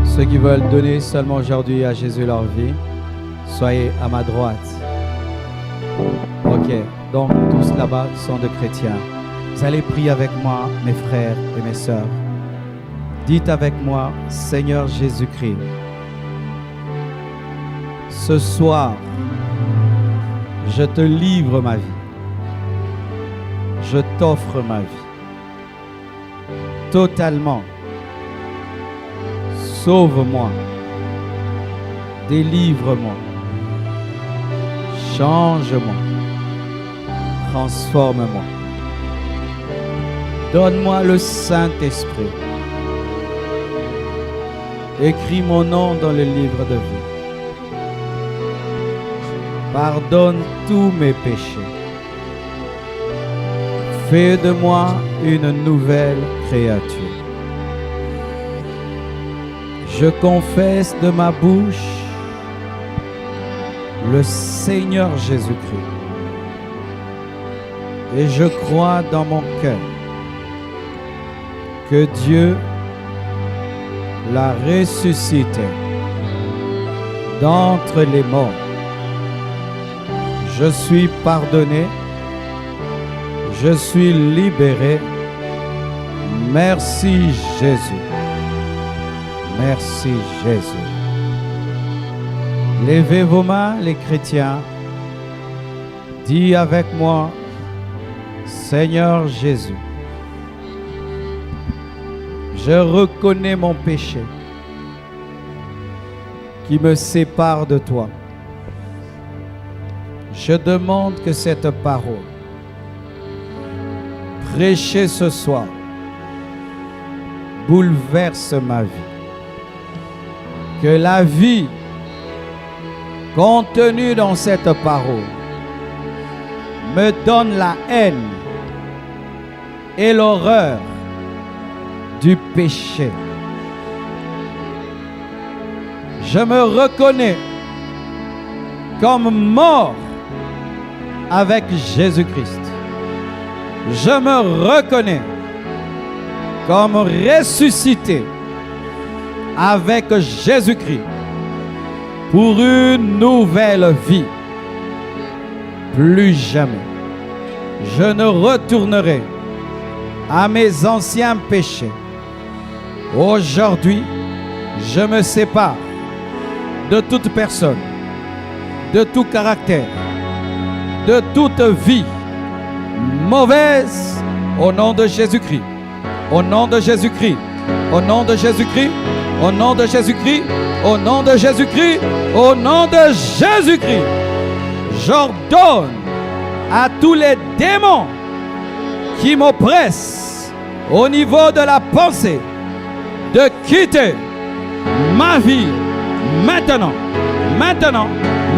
[SPEAKER 1] Ceux qui veulent donner seulement aujourd'hui à Jésus leur vie, soyez à ma droite. Ok, donc tous là-bas sont des chrétiens. Vous allez prier avec moi, mes frères et mes sœurs. Dites avec moi, Seigneur Jésus-Christ, ce soir, je te livre ma vie. Je t'offre ma vie. Totalement. Sauve-moi. Délivre-moi. Change-moi. Transforme-moi. Donne-moi le Saint-Esprit. Écris mon nom dans le livre de vie. Pardonne tous mes péchés. Fais de moi une nouvelle créature. Je confesse de ma bouche le Seigneur Jésus-Christ. Et je crois dans mon cœur que Dieu l'a ressuscité d'entre les morts. Je suis pardonné, je suis libéré. Merci Jésus. Merci Jésus. Levez vos mains, les chrétiens. Dis avec moi, Seigneur Jésus, je reconnais mon péché qui me sépare de toi. Je demande que cette parole, prêchée ce soir, bouleverse ma vie. Que la vie contenue dans cette parole me donne la haine et l'horreur du péché. Je me reconnais comme mort avec Jésus-Christ. Je me reconnais comme ressuscité avec Jésus-Christ pour une nouvelle vie. Plus jamais, je ne retournerai à mes anciens péchés. Aujourd'hui, je me sépare de toute personne, de tout caractère, de toute vie mauvaise au nom de Jésus-Christ. Au nom de Jésus-Christ. Au nom de Jésus-Christ. Au nom de Jésus-Christ. Au nom de Jésus-Christ. Au nom de Jésus-Christ. J'ordonne à tous les démons qui m'oppressent au niveau de la pensée de quitter ma vie maintenant, maintenant,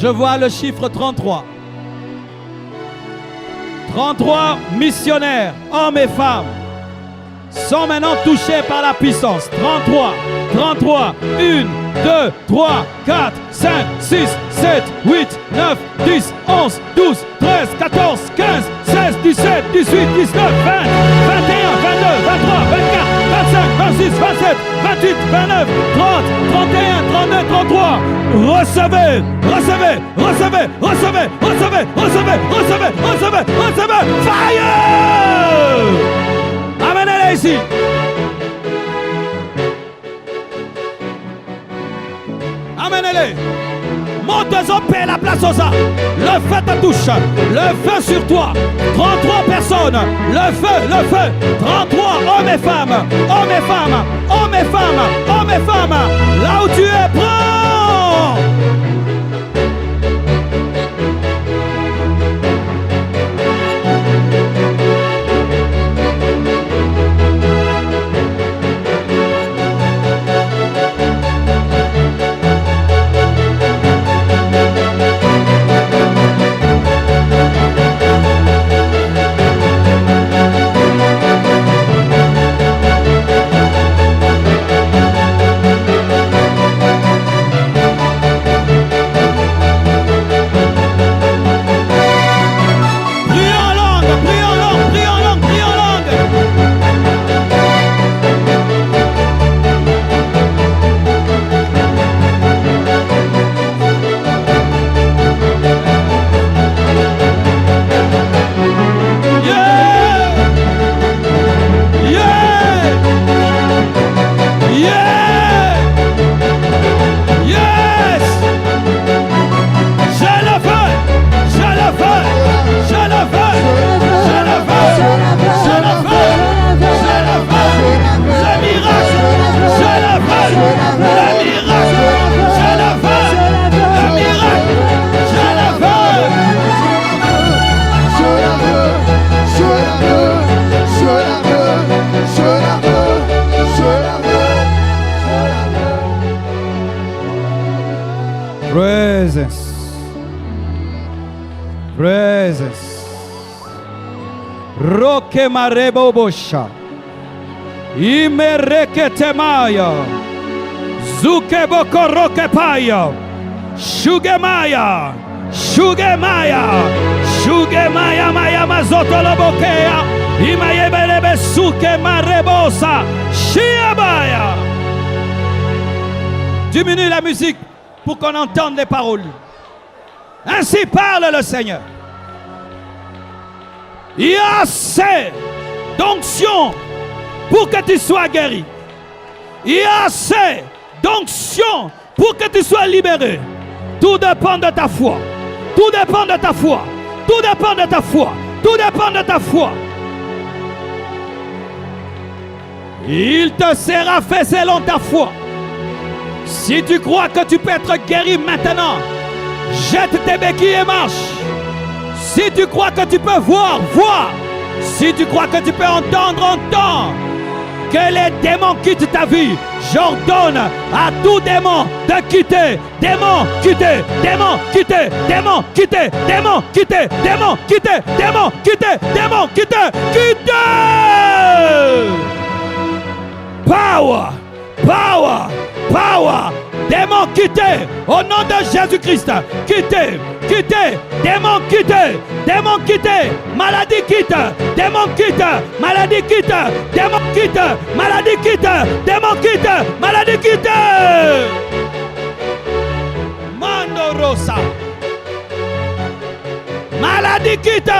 [SPEAKER 2] Je vois le chiffre 33. 33 missionnaires, hommes et femmes, sont maintenant touchés par la puissance. 33, 33, 1, 2, 3, 4, 5, 6, 7, 8, 9, 10, 11, 12, 13, 14, 15, 16, 17, 18, 19, 20, 21, 22, 23, 24, 25, 26, 27, 28, 29, 30, 31, 32, 33. Recevez, recevez, recevez, recevez, recevez, recevez, recevez, recevez, recevez. Fire! Amenez-les ici. Amenez-les. Montez-en, paix la place aux arts. Le feu te touche. Le feu sur toi. 33 personnes. Le feu, le feu. 33 hommes et femmes. Hommes et femmes. Hommes et femmes. Hommes et femmes. Là où tu es, prends. Presence. Roke marebo bosha. Imereke temaya. Zuke boko roke paya. Shugemaya. Shugemaya. Shugemaya maya mazoto lobokea. Imayebelebe suke marebosa. Shiabaya. Diminue la musique pour qu'on entende les paroles. Ainsi parle le Seigneur. Il y a assez d'onction pour que tu sois guéri. Il y a assez d'onction pour que tu sois libéré. Tout dépend de ta foi. Tout dépend de ta foi. Tout dépend de ta foi. Tout dépend de ta foi. Il te sera fait selon ta foi. Si tu crois que tu peux être guéri maintenant, jette tes béquilles et marche. Si tu crois que tu peux voir, vois. Si tu crois que tu peux entendre, entends. Que les démons quittent ta vie. J'ordonne à tout démon de quitter. Démon, quitter. Démon, quitter. Démon, quitter. Démon, quitter. Démon, quitter. Démon, quitter. Démon, quitter. Quitter. Power. Power. Power. Démon quitter. Au nom de Jésus-Christ. Quitter. Quitter. Démon quitter. Démon quitter. Maladie quitte. Démon quitte. Maladie quitte. Démon quitte. Maladie quitte. Démon quitte. Maladie quitte. Mando Rosa. Maladie quitte.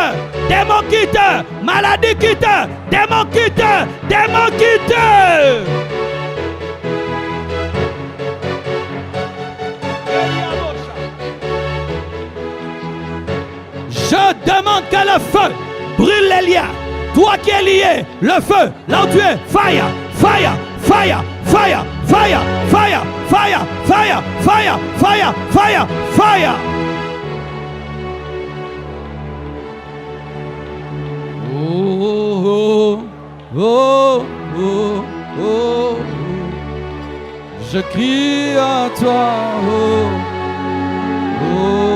[SPEAKER 2] Démon quitte. Maladie quitte. Démon quitte. Démon quitte. Je demande que le feu brûle les liens. Toi qui es lié, le feu, là où tu es, fire, fire, fire, fire, fire, fire, fire, fire, fire, fire, fire, fire. Oh, oh, oh, oh, oh. Je crie à toi, oh, oh.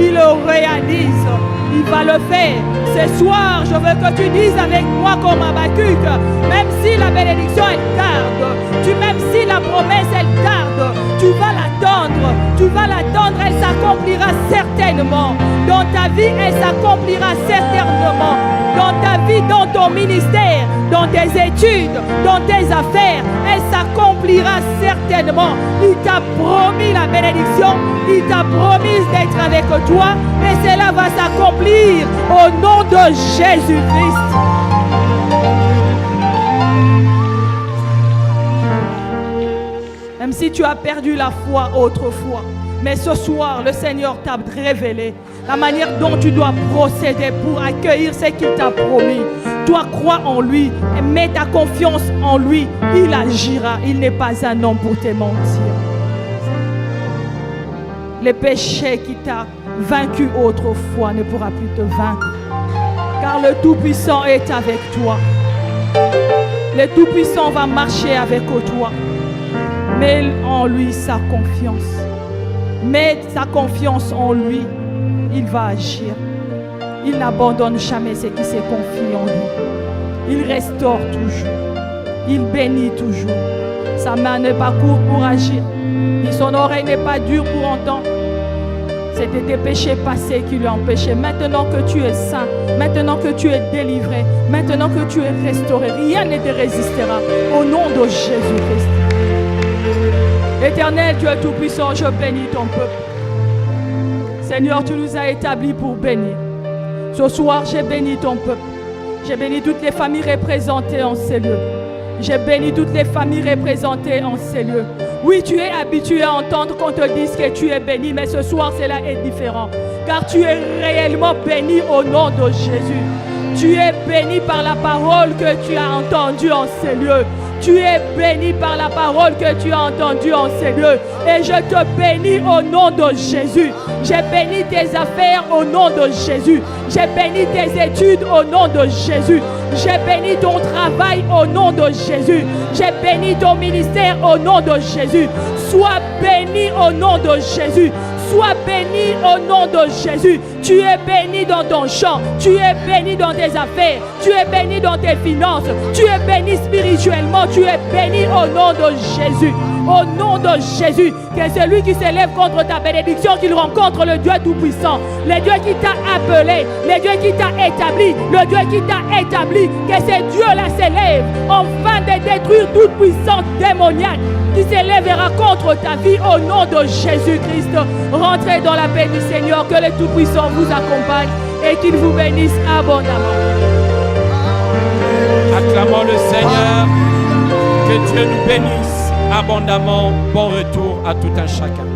[SPEAKER 3] il le réalise. Il va le faire. Ce soir, je veux que tu dises avec moi comme Habakkuk, même si la bénédiction elle tarde, même si la promesse elle tarde, tu vas l'attendre, elle s'accomplira certainement. Dans ta vie, elle s'accomplira certainement. Dans ta vie, dans ton ministère, dans tes études, dans tes affaires, elle s'accomplira certainement. Il t'a promis la bénédiction, il t'a promis d'être avec toi et cela va s'accomplir au nom de Jésus-Christ. Même si tu as perdu la foi autrefois, mais ce soir, le Seigneur t'a révélé la manière dont tu dois procéder pour accueillir ce qu'il t'a promis. Toi, crois en lui et mets ta confiance en lui. Il agira. Il n'est pas un homme pour te mentir. Le péché qui t'a vaincu autrefois ne pourra plus te vaincre. Car le Tout-Puissant est avec toi. Le Tout-Puissant va marcher avec toi. Mets en lui sa confiance. Mets sa confiance en lui. Il va agir. Il n'abandonne jamais ceux qui se confient en lui. Il restaure toujours. Il bénit toujours. Sa main n'est pas courte pour agir. Ni son oreille n'est pas dure pour entendre. C'était tes péchés passés qui lui empêchaient. Maintenant que tu es saint, maintenant que tu es délivré, maintenant que tu es restauré, rien ne te résistera. Au nom de Jésus-Christ. Éternel, tu es tout-puissant, je bénis ton peuple. Seigneur, tu nous as établis pour bénir. Ce soir, j'ai béni ton peuple. J'ai béni toutes les familles représentées en ces lieux. J'ai béni toutes les familles représentées en ces lieux. Oui, tu es habitué à entendre qu'on te dise que tu es béni, mais ce soir, cela est différent. Car tu es réellement béni au nom de Jésus. Tu es béni par la parole que tu as entendue en ces lieux. Tu es béni par la parole que tu as entendue en ces lieux. Et je te bénis au nom de Jésus. J'ai béni tes affaires au nom de Jésus. J'ai béni tes études au nom de Jésus. J'ai béni ton travail au nom de Jésus. J'ai béni ton ministère au nom de Jésus. Sois béni au nom de Jésus. Sois béni au nom de Jésus. Tu es béni dans ton champ. Tu es béni dans tes affaires. Tu es béni dans tes finances. Tu es béni spirituellement. Tu es béni au nom de Jésus. Au nom de Jésus, que celui qui s'élève contre ta bénédiction, qu'il rencontre le Dieu Tout-Puissant, le Dieu qui t'a appelé, le Dieu qui t'a établi, le Dieu qui t'a établi, que ce Dieu-là s'élève afin de détruire toute puissance démoniaque qui s'élèvera contre ta vie au nom de Jésus-Christ. Rentrez dans la paix du Seigneur, que le Tout-Puissant vous accompagne et qu'il vous bénisse abondamment.
[SPEAKER 4] Acclamons le Seigneur, que Dieu nous bénisse abondamment. Bon retour à tout un chacun.